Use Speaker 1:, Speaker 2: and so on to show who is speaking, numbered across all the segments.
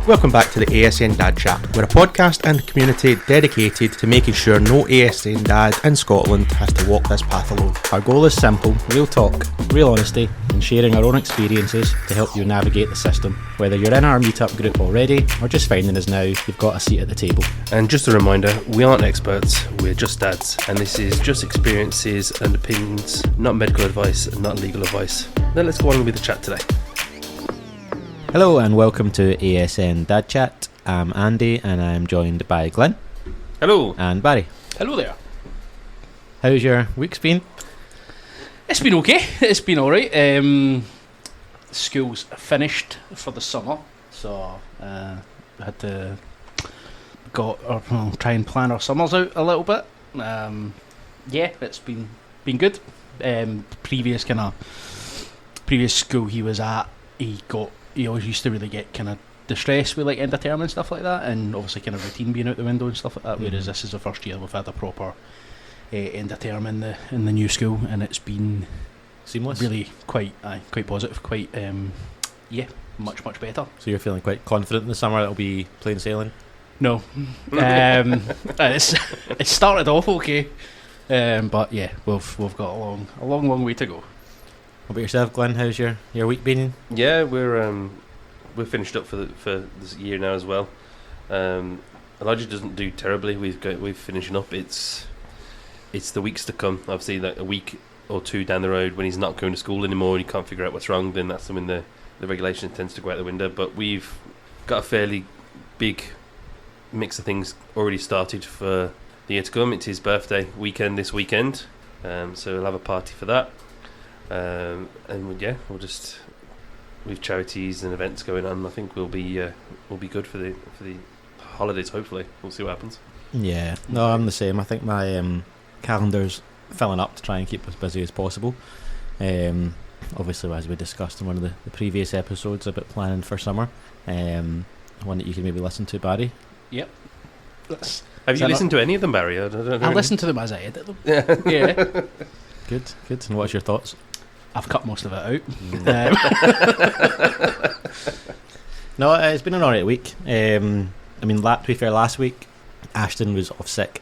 Speaker 1: Welcome back to the ASN Dad Chat. We're a podcast and community dedicated to making sure no ASN dad in Scotland has to walk this path alone.
Speaker 2: Our goal is simple: real talk, real honesty, and sharing our own experiences to help you navigate the system. Whether you're in our meetup group already or just finding us now, you've got a seat at the table.
Speaker 3: And just a reminder, we aren't experts, we're just dads, and this is just experiences and opinions, not medical advice and not legal advice. Now let's go on with the chat today.
Speaker 2: Hello and welcome to ASN Dad Chat. I'm Andy and I'm joined by Glyn.
Speaker 3: Hello.
Speaker 2: And Barry.
Speaker 4: Hello there.
Speaker 2: How's your week's been?
Speaker 4: It's been okay. It's been alright. School's finished for the summer, so had to try and plan our summers out a little bit. Yeah, it's been good. Previous school he was at, he always used to really get kind of distressed with like end of term and stuff like that, and obviously kind of routine being out the window and stuff like that. Whereas this is the first year we've had a proper end of term in the new school, and it's been
Speaker 2: Seamless.
Speaker 4: Really quite positive, quite much better.
Speaker 2: So you're feeling quite confident in the summer it'll be plain sailing?
Speaker 4: No, it started off okay, but yeah, we've got a long way to go.
Speaker 2: What about yourself, Glenn? How's your week been?
Speaker 3: Yeah, we're finished up for this year now as well. Elijah doesn't do terribly. We're finishing up. It's the weeks to come. Obviously, like a week or two down the road when he's not going to school anymore and you can't figure out what's wrong, then that's when the regulation tends to go out the window. But we've got a fairly big mix of things already started for the year to come. It's his birthday weekend this weekend, so we'll have a party for that. And yeah, with charities and events going on, I think we'll be good for the holidays. Hopefully, we'll see what happens.
Speaker 2: Yeah, no, I'm the same. I think my calendar's filling up to try and keep as busy as possible. Obviously, as we discussed in one of the previous episodes about planning for summer, one that you can maybe listen to, Barry.
Speaker 4: Yep.
Speaker 3: Have you listened to any of them, Barry?
Speaker 4: I listen to them as I edit them.
Speaker 3: Yeah.
Speaker 2: Good. And what's your thoughts?
Speaker 4: I've cut most of it out.
Speaker 2: No, it's been an alright week. I mean, to be fair, last week Ashton was off sick,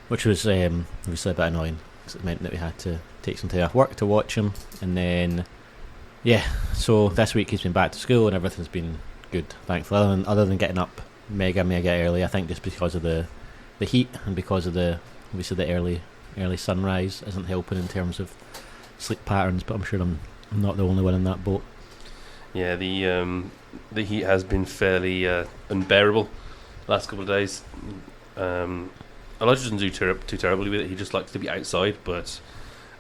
Speaker 2: which was obviously a bit annoying because it meant that we had to take some time off work to watch him. And then, yeah, so this week he's been back to school and everything's been good, thankfully. Other than getting up mega early, I think just because of the heat and because of the early sunrise isn't helping in terms of sleep patterns, but I'm sure I'm not the only one in that boat.
Speaker 3: Yeah, the heat has been fairly unbearable last couple of days. Elijah doesn't do too terribly with it. He just likes to be outside, but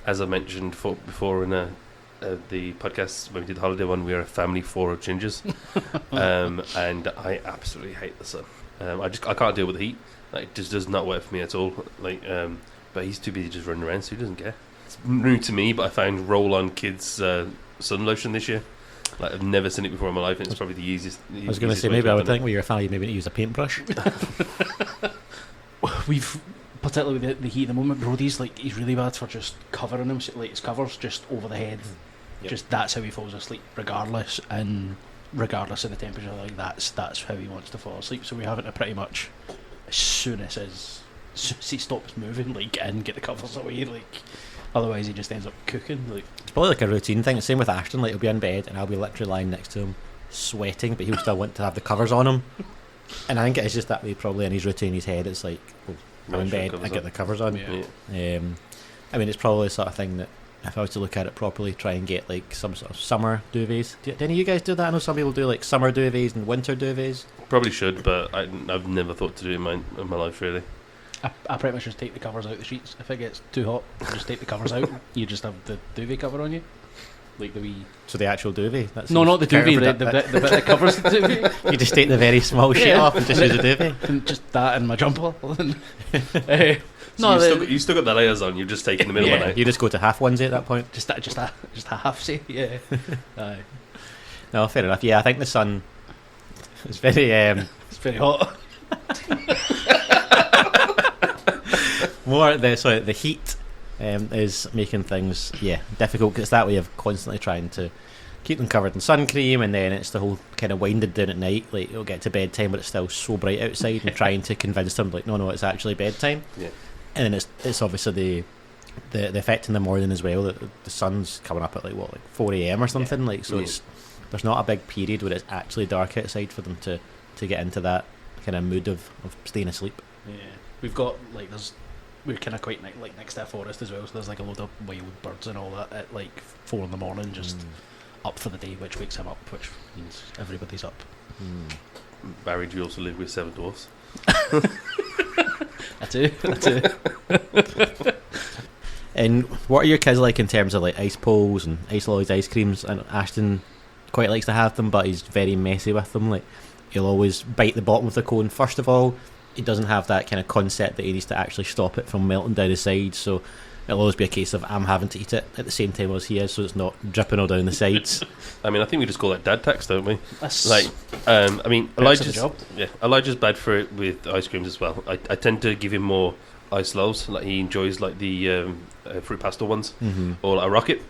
Speaker 3: as I mentioned before in the podcast when we did the holiday one, we are a family 4 of gingers, and I absolutely hate the sun. I can't deal with the heat. Like, it just does not work for me at all. But he's too busy just running around, so he doesn't care. It's new to me, but I found roll-on kids sun lotion this year. Like, I've never seen it before in my life, and it's probably the easiest.
Speaker 2: I was going to say, maybe I would think with your family, maybe use a paintbrush.
Speaker 4: We've, particularly with the heat at the moment, Brody's he's really bad for just covering him, like his covers just over the head. Yep. Just that's how he falls asleep, regardless of the temperature. Like that's how he wants to fall asleep. So we're having to pretty much, as soon as he stops moving, and get the covers away, otherwise he just ends up cooking.
Speaker 2: It's probably like a routine thing. Same with Ashton, he'll be in bed and I'll be literally lying next to him sweating, but he'll still want to have the covers on him. And I think it's just that way probably in his routine, his head, it's like, well, I'm in bed, I get the covers on.
Speaker 4: Yeah.
Speaker 2: I mean, it's probably the sort of thing that if I was to look at it properly, try and get some sort of summer duvets. Do any of you guys do that? I know some people do summer duvets and winter duvets.
Speaker 3: Probably should, but I've never thought to do it in my life, really.
Speaker 4: I pretty much just take the covers out the sheets. If it gets too hot, just take the covers out. You just have the duvet cover on you. The wee...
Speaker 2: So the actual duvet?
Speaker 4: No, not the duvet, the bit that covers the duvet.
Speaker 2: You just take the very small sheet off and just use a duvet?
Speaker 4: And just that and my jumper.
Speaker 3: You still got the layers on, you've just taken the middle one out.
Speaker 2: You just go to half onesie at that point?
Speaker 4: Just a half, see? Yeah. Aye.
Speaker 2: No, fair enough. Yeah, I think the sun is very...
Speaker 4: it's very hot.
Speaker 2: The heat is making things difficult, because it's that way of constantly trying to keep them covered in sun cream, and then it's the whole kind of winded down at night. Like, you'll get to bedtime, but it's still so bright outside, and trying to convince them, like, no, it's actually bedtime.
Speaker 3: Yeah.
Speaker 2: And then it's obviously the effect in the morning as well. That the sun's coming up at like 4 a.m. or something. Like, so there's not a big period where it's actually dark outside for them to get into that kind of mood of staying asleep.
Speaker 4: Yeah, we've got we're kind of quite next to a forest as well, so there's like a load of wild birds and all that at like 4 in the morning, just up for the day, which wakes him up, which means everybody's up.
Speaker 3: Barry, do you also live with 7 dwarfs?
Speaker 4: I do.
Speaker 2: And what are your kids like in terms of like ice poles and ice lollies, ice creams? And Ashton quite likes to have them, but he's very messy with them. Like, he'll always bite the bottom of the cone first of all. He doesn't have that kind of concept that he needs to actually stop it from melting down the sides, so it'll always be a case of I'm having to eat it at the same time as he is, so it's not dripping all down the sides.
Speaker 3: I mean, I think we just call that dad tax, don't we?
Speaker 4: That's
Speaker 3: Like, I mean,
Speaker 4: job.
Speaker 3: Elijah's bad for it with ice creams as well. I tend to give him more ice lolls. Like, he enjoys like the fruit pastel ones, or like a rocket.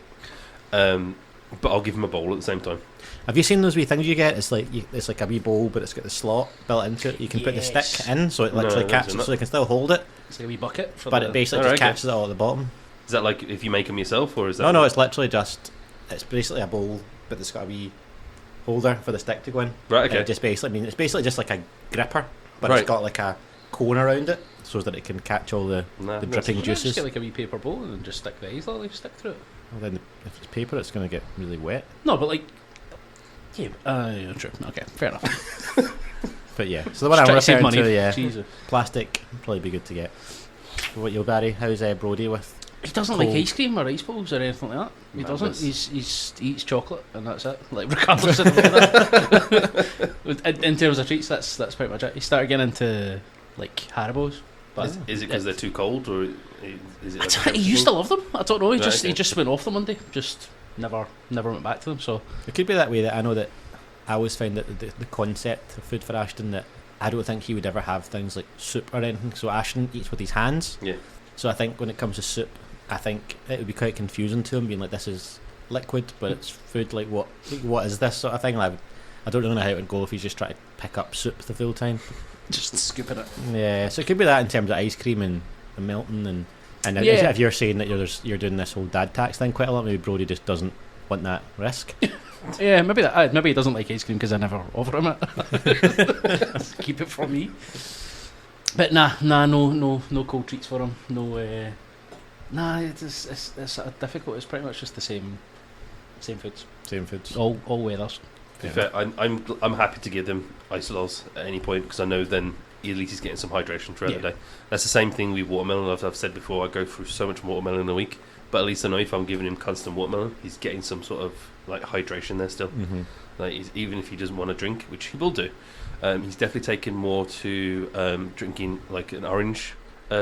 Speaker 3: But I'll give him a bowl at the same time.
Speaker 2: Have you seen those wee things you get? It's like a wee bowl, but it's got the slot built into it. You can put the stick in, so it literally catches, so you can still hold it.
Speaker 4: It's like a wee bucket,
Speaker 2: But it basically just catches it all at the bottom.
Speaker 3: Is that like if you make them yourself, or is that?
Speaker 2: No, it's literally it's basically a bowl, but it's got a wee holder for the stick to go in.
Speaker 3: Right. Okay.
Speaker 2: It's basically just like a gripper, but
Speaker 3: Right.
Speaker 2: it's got like a cone around it, so that it can catch all the dripping
Speaker 4: Just
Speaker 2: juices.
Speaker 4: get like a wee paper bowl and just stick the ice lolly stick through it.
Speaker 2: Well, then if it's paper, it's going to get really wet.
Speaker 4: No, but like, yeah, true. Okay, fair enough.
Speaker 2: But yeah, so the one I'm
Speaker 4: Try to save
Speaker 2: referring
Speaker 4: money.
Speaker 2: to, yeah,
Speaker 4: Jesus.
Speaker 2: plastic would probably be good to get. What you, Barry? How's Brody with?
Speaker 4: He doesn't
Speaker 2: Cold.
Speaker 4: like ice cream or ice balls or anything like that. He
Speaker 3: Madness.
Speaker 4: doesn't. He eats chocolate and that's it. Like, regardless of the weather. in terms of treats, that's pretty much it. He started getting into like Haribos. But
Speaker 3: Is it because they're too cold, or is it? Like
Speaker 4: he used to love them. I don't know. He
Speaker 3: Right,
Speaker 4: just
Speaker 3: okay.
Speaker 4: he just went off them one day. Just never went back to them. So
Speaker 2: It could be that way. That I know that I always find that the concept of food for Ashton, that I don't think he would ever have things like soup or anything. So Ashton eats with his hands.
Speaker 3: Yeah.
Speaker 2: So I think when it comes to soup, I think it would be quite confusing to him, being like, this is liquid, but it's food. Like, what is this sort of thing? Like, I don't really know how it would go if he's just trying to pick up soup the full time.
Speaker 4: just scooping it.
Speaker 2: Yeah, so it could be that in terms of ice cream and melting, and
Speaker 4: Yeah.
Speaker 2: if you're saying that you're doing this whole dad tax thing quite a lot, maybe Brody just doesn't want that risk.
Speaker 4: Yeah, maybe he doesn't like ice cream because I never offer him it. Keep it from me. But no cold treats for him. No, it's sort of difficult. It's pretty much just the same foods.
Speaker 2: Same foods.
Speaker 4: All weathers.
Speaker 3: To be fair, I'm happy to give them ice lolls at any point, because I know then at least he's getting some hydration throughout the day. That's the same thing with watermelon. I've said before, I go through so much watermelon in a week, but at least I know if I'm giving him constant watermelon, he's getting some sort of like hydration there still. Like, even if he doesn't want to drink, which he will do, he's definitely taken more to drinking like an orange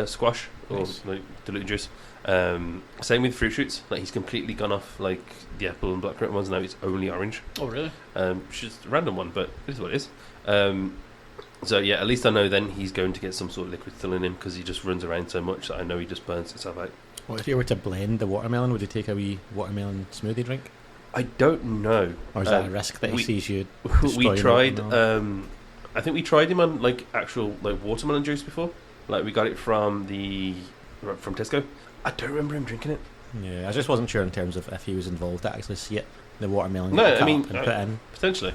Speaker 3: squash or like diluted juice. Same with fruit shoots. Like, he's completely gone off like the apple and blackcurrant ones. Now it's only orange.
Speaker 4: Oh really?
Speaker 3: Which is a random one, but it is what it is. So yeah, at least I know then he's going to get some sort of liquid still in him, because he just runs around so much that I know he just burns himself out.
Speaker 2: What if you were to blend the watermelon? Would you take a wee watermelon smoothie drink,
Speaker 3: I don't know.
Speaker 2: or is that a risk that he sees you?
Speaker 3: We
Speaker 2: destroying
Speaker 3: tried.
Speaker 2: watermelon?
Speaker 3: I think we tried him on like actual like watermelon juice before. Like, we got it from Tesco. I don't remember him drinking it.
Speaker 2: Yeah, I just wasn't sure in terms of if he was involved to actually see it, the watermelon.
Speaker 3: No,
Speaker 2: cut
Speaker 3: I mean,
Speaker 2: up and put in.
Speaker 3: Potentially.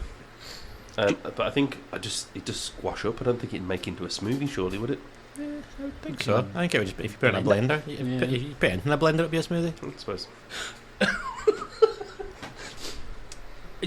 Speaker 3: But I think it just squash up. I don't think it'd make into a smoothie, surely, would it?
Speaker 2: I would think so. I think it would just be, if you put it in a
Speaker 4: Blend
Speaker 2: blender. If you put it in a blender, it'd be a smoothie.
Speaker 3: I suppose.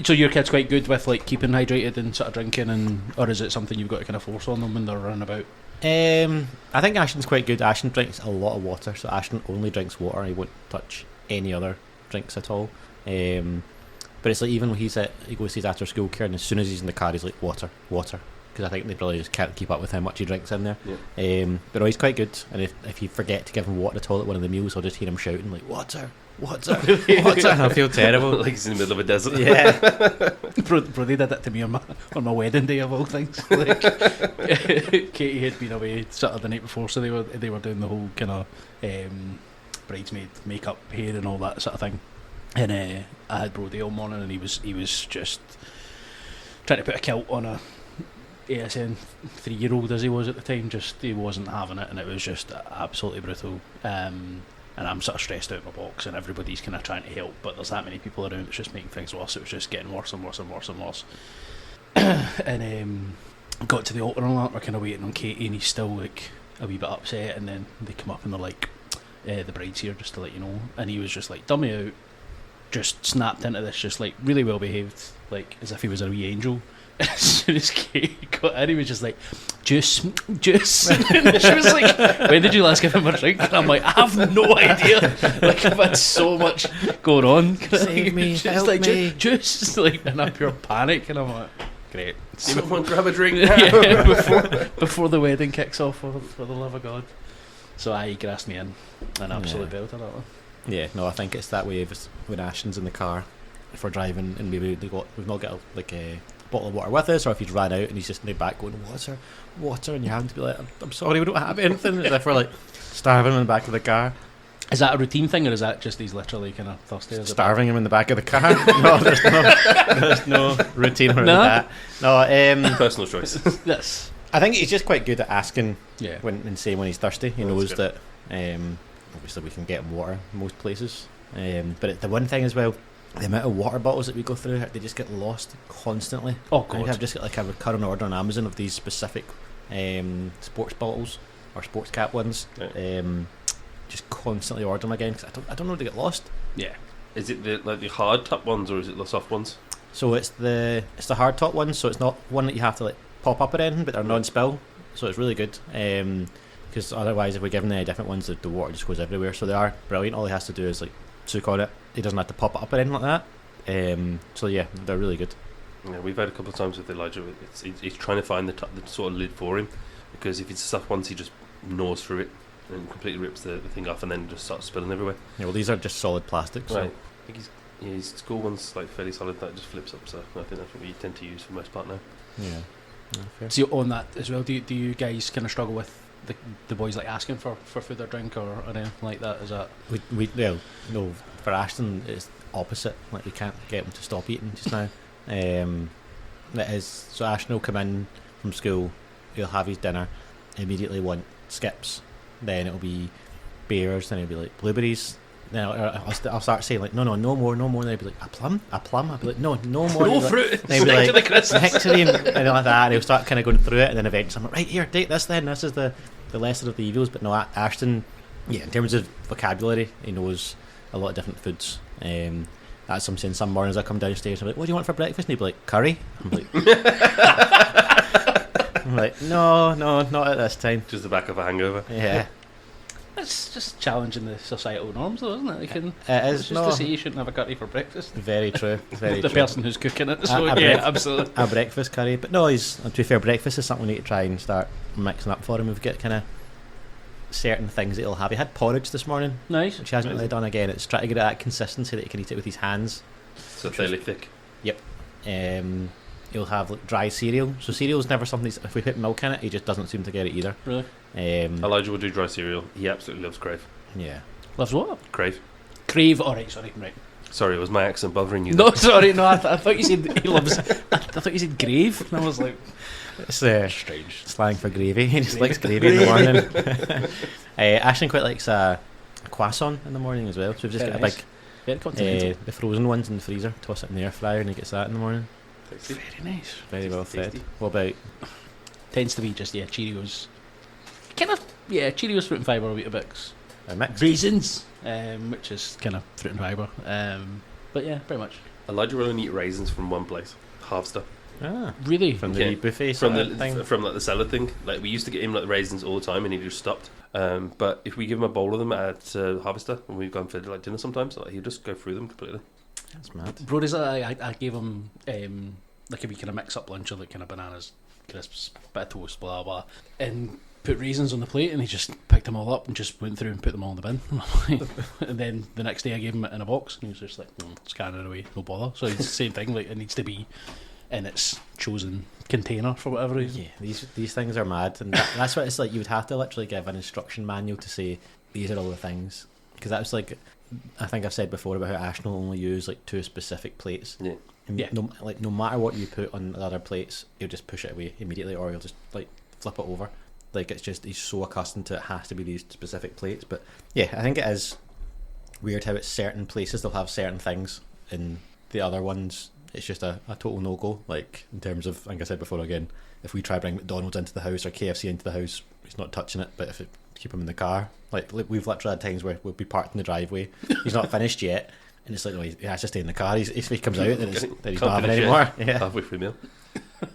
Speaker 4: So your kid's quite good with like keeping hydrated and sort of drinking, or is it something you've got to kind of force on them when they're running about?
Speaker 2: I think Ashton's quite good. Ashton drinks a lot of water, so Ashton only drinks water. He won't touch any other drinks at all. But it's like, even when he goes to his after school care, and as soon as he's in the car, he's like, water, because I think they probably just can't keep up with how much he drinks in there.
Speaker 3: Yeah.
Speaker 2: But no, he's quite good, and if you forget to give him water at all at one of the meals, I'll just hear him shouting like, water, and I feel terrible.
Speaker 3: Like he's in the middle of a desert.
Speaker 2: Yeah.
Speaker 4: Brody did that to me on my wedding day of all things. Like, Katie had been away sort of the night before, so they were doing the whole kind of bridesmaid makeup, hair, and all that sort of thing. And I had Brody all morning, and he was just trying to put a kilt on a ASN 3-year-old as he was at the time. Just he wasn't having it, and it was just absolutely brutal. And I'm sort of stressed out in my box, and everybody's kind of trying to help, but there's that many people around. It's just making things worse. It was just getting worse and worse and worse and worse. And got to the altar and that. We're kind of waiting on Katie, and he's still like a wee bit upset. And then they come up and they're like, "The bride's here, just to let you know." And he was just like, "Dummy out." Just snapped into this, just like really well behaved, like as if he was a wee angel. And as soon as Kate got in, he was just like, juice. And she was like, "When did you last give him a drink?" And I'm like, "I have no idea. Like, I've had so much going on.
Speaker 2: Save me, help
Speaker 4: like,
Speaker 2: me.
Speaker 4: Juice. Like, in a pure panic. And I'm like, great.
Speaker 3: Someone grab a drink now.
Speaker 4: Yeah, before the wedding kicks off, for the love of God. So he grassed me in an absolute belter that one.
Speaker 2: Yeah, no, I think it's that way when Ashton's in the car, if we're driving and maybe we've not got a bottle of water with us, or if he's ran out and he's just in the back going, water, and you have to be like, I'm sorry, we don't have anything, as if we're like starving him in the back of the car.
Speaker 4: Is that a routine thing, or is that just he's literally kind of thirsty?
Speaker 2: Starving him in the back of the car? No, there's no routine around that. No,
Speaker 3: personal choice.
Speaker 4: Yes.
Speaker 2: I think he's just quite good at asking
Speaker 4: when
Speaker 2: saying when he's thirsty. He knows
Speaker 3: good.
Speaker 2: that obviously we can get him water in most places. But the one thing as well, the amount of water bottles that we go through, they just get lost constantly.
Speaker 4: Oh
Speaker 2: I
Speaker 4: God!
Speaker 2: think I've just got like a recurring order on Amazon of these specific sports bottles or sports cap ones.
Speaker 3: Right.
Speaker 2: Just constantly order them again because I don't know if they get lost.
Speaker 4: Yeah.
Speaker 3: Is it the hard top ones or is it the soft ones?
Speaker 2: So it's the hard top ones. So it's not one that you have to like pop up or anything, but they're non-spill. So it's really good. Because otherwise, if we're giving any different ones, the water just goes everywhere. So they are brilliant. All he has to do is like soak on it. He doesn't have to pop it up or anything like that. So yeah, they're really good.
Speaker 3: Yeah, we've had a couple of times with Elijah. He's trying to find the sort of lid for him, because if it's soft ones, he just gnaws through it and completely rips the thing off, and then just starts spilling everywhere.
Speaker 2: Yeah, well, these are just solid plastic. So.
Speaker 3: Right. I think his school one's like fairly solid. That just flips up. So I think that's what we tend to use for the most part now.
Speaker 2: Yeah. Fair.
Speaker 4: So on that as well, do you guys kind of struggle with the boys like asking for food or drink or anything like that? Is that
Speaker 2: no, for Ashton it's opposite. Like we can't get him to stop eating just now. That is, so Ashton will come in from school, he'll have his dinner, immediately want skips, then it'll be beers, then it'll be like blueberries. Then I'll start saying like no more, and then he'll be like a plum. I'll be like no more,
Speaker 4: no
Speaker 2: like,
Speaker 4: fruit.
Speaker 2: then he'll be like next to me and like that, and he'll start kind of going through it, and then eventually I'm like, right here, take this then, this is the lesser of the evils. But no, Ashton, yeah, in terms of vocabulary, he knows a lot of different foods. That's what I'm saying. Some mornings I come downstairs and I'm like, what do you want for breakfast? And he'll be like, curry. I'm like, no, not at this time.
Speaker 3: Just the back of a hangover.
Speaker 2: Yeah.
Speaker 4: It's just challenging the societal norms, though, isn't it?
Speaker 2: It is.
Speaker 4: It's just to say you shouldn't have a curry for breakfast.
Speaker 2: Very true. Very
Speaker 4: the
Speaker 2: true.
Speaker 4: person who's cooking it. So
Speaker 2: a
Speaker 4: absolutely.
Speaker 2: A breakfast curry, but no, to be fair, breakfast is something we need to try and start mixing up for him. We've got kind of certain things that he'll have. He had porridge this morning,
Speaker 4: Nice.
Speaker 2: which he hasn't really done again. It's trying to get that consistency that he can eat it with his hands.
Speaker 3: So fairly thick.
Speaker 2: He'll have like dry cereal. So cereal's never something. If we put milk in it, he just doesn't seem to get it either.
Speaker 4: Really?
Speaker 3: Elijah will do dry cereal. He absolutely loves Crave.
Speaker 2: Yeah.
Speaker 4: Loves what?
Speaker 3: Crave.
Speaker 4: Crave. All right. Sorry. Right.
Speaker 3: Sorry, it was my accent bothering you.
Speaker 4: No, sorry. No, I thought you said he loves. I thought you said grave, and I was like,
Speaker 2: It's
Speaker 4: strange.
Speaker 2: slang for gravy. He just likes gravy in the morning. Ashton quite likes a croissant in the morning as well. So we've just
Speaker 4: Very
Speaker 2: got
Speaker 4: nice.
Speaker 2: a
Speaker 4: Very continental.
Speaker 2: big, the frozen ones in the freezer. Toss it in the air fryer and he gets that in the morning.
Speaker 3: Tasty.
Speaker 4: Very nice.
Speaker 2: Very well fed.
Speaker 3: Tasty.
Speaker 2: What about?
Speaker 4: Tends to be just Cheerios. Kind of Cheerios, fruit and fibre, Weetabix,
Speaker 2: A mix.
Speaker 4: raisins, which is kind of fruit and fibre. But yeah, pretty much.
Speaker 3: Elijah will only eat raisins from one place, Harvester.
Speaker 2: Ah,
Speaker 4: Really?
Speaker 2: from the
Speaker 3: Yeah.
Speaker 2: buffet
Speaker 3: From
Speaker 2: sort
Speaker 3: the
Speaker 2: of thing.
Speaker 3: from like the salad thing. Like we used to get him like raisins all the time, and he just stopped. But if we give him a bowl of them at Harvester when we've gone for like dinner, sometimes like, he'll just go through them completely.
Speaker 2: That's mad.
Speaker 4: Bro, is that I gave him like a wee kind of mix up lunch of like kind of bananas, crisps, bit of toast, blah blah, and put raisins on the plate, and he just picked them all up and just went through and put them all in the bin. And then the next day I gave him it in a box, and he was just like, scanning it away, no bother. So it's the same thing. Like it needs to be in its chosen container for whatever reason.
Speaker 2: Yeah, these things are mad, and that's what it's like. You would have to literally give an instruction manual to say these are all the things, because that was like I think I've said before about how Ashton will only use like 2 specific plates.
Speaker 3: Yeah.
Speaker 2: And
Speaker 4: Yeah.
Speaker 2: no matter what you put on the other plates, he'll just push it away immediately, or he'll just like flip it over. Like it's just he's so accustomed to it has to be these specific plates. But yeah, I think it is weird how it's certain places they'll have certain things, and the other ones it's just a total no go. Like in terms of, like I said before, again, if we try to bring McDonald's into the house or KFC into the house, he's not touching it. But if it keep him in the car, like we've literally had times where we'll be parked in the driveway, he's not finished yet, and it's like, no, he has to stay in the car. If he comes out, then he's
Speaker 3: Can't
Speaker 2: not having
Speaker 3: finish it.
Speaker 2: anymore. Yeah.
Speaker 3: Halfway through the meal.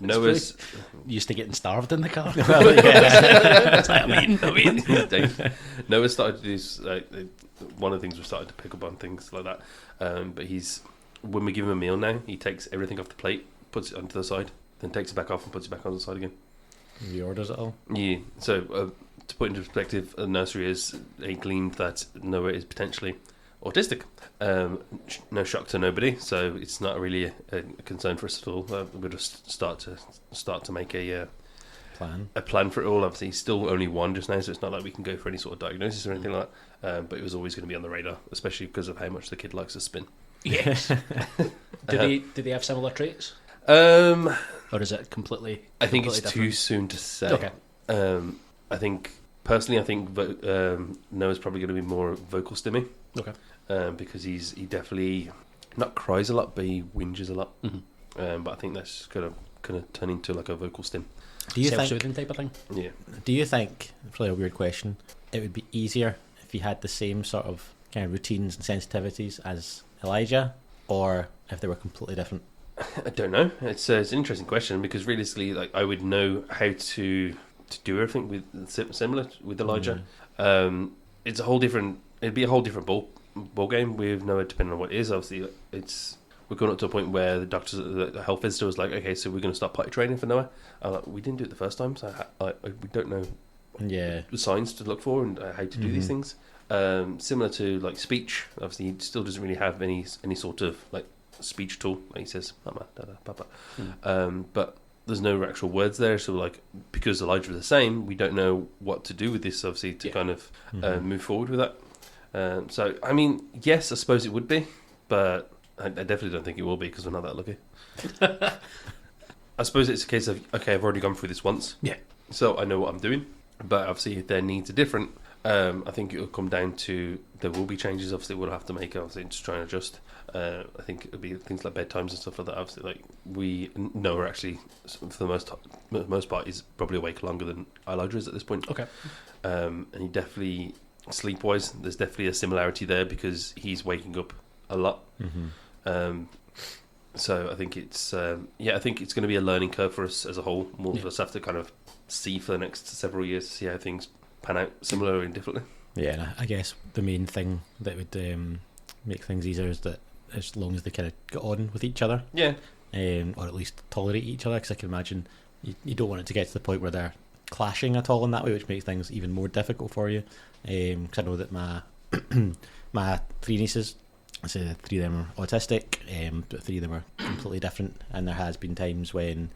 Speaker 3: Noah's
Speaker 4: Used to getting starved in the car.
Speaker 2: Well, yeah.
Speaker 4: That's what I mean.
Speaker 3: Noah started to do one of the things we started to pick up on things like that. But when we give him a meal now, he takes everything off the plate, puts it onto the side, then takes it back off and puts it back on the side again.
Speaker 2: He orders it all.
Speaker 3: Yeah. So to put into perspective, the nursery is gleaned that Noah is potentially autistic. No shock to nobody, so it's not really a concern for us at all. We'll just start to make a plan for it all. Obviously, he's still only 1 just now, so it's not like we can go for any sort of diagnosis or anything like that. But it was always going to be on the radar, especially because of how much the kid likes to spin.
Speaker 4: Yes. Did they have similar traits,
Speaker 3: Um,
Speaker 4: or is it completely?
Speaker 3: I think it's
Speaker 4: completely
Speaker 3: too soon to say.
Speaker 4: Okay.
Speaker 3: I think Noah's probably going to be more vocal stimmy.
Speaker 4: Okay.
Speaker 3: Because he definitely not cries a lot, but he whinges a lot.
Speaker 4: Mm-hmm.
Speaker 3: But I think that's going to turn into like a vocal stim.
Speaker 2: Do you think?
Speaker 4: Self-soothing type of thing.
Speaker 3: Yeah.
Speaker 2: Do you think? Probably a weird question. It would be easier if you had the same sort of kind of routines and sensitivities as Elijah, or if they were completely different.
Speaker 3: I don't know. It's an interesting question because realistically, like I would know how to do everything with similar with Elijah. It's a whole different. It'd be a whole different ball game with Noah, depending on what it is. Obviously, we're going up to a point where the health visitor was like, okay, so we're going to start potty training for Noah. We didn't do it the first time, so we don't know the signs to look for and how to do these things. Similar to like speech, obviously he still doesn't really have any sort of like speech tool. Like he says, "Mama, Dada, Papa," but there's no actual words there. So like because Elijah was the same, we don't know what to do with this. Obviously, to kind of move forward with that. So I mean, yes, I suppose it would be, but I definitely don't think it will be because we're not that lucky. I suppose it's a case of okay, I've already gone through this once, so I know what I'm doing. But obviously, if their needs are different. I think it will come down to there will be changes. Obviously, we'll have to make. Obviously, just try and adjust. I think it'll be things like bedtimes and stuff like that. Obviously, like we know we're actually for the most part is probably awake longer than Elijah is at this point.
Speaker 4: Okay.
Speaker 3: And he definitely sleep wise, there's definitely a similarity there because he's waking up a lot. So I think it's I think it's going to be a learning curve for us as a whole. We'll just have to kind of see for the next several years to see how things pan out similar and differently.
Speaker 2: Yeah, and I guess the main thing that would make things easier is that as long as they kind of get on with each other, or at least tolerate each other, because I can imagine you don't want it to get to the point where they're clashing at all in that way, which makes things even more difficult for you. Because I know that my my 3 nieces, so 3 of them are autistic, but 3 of them are completely different, and there has been times when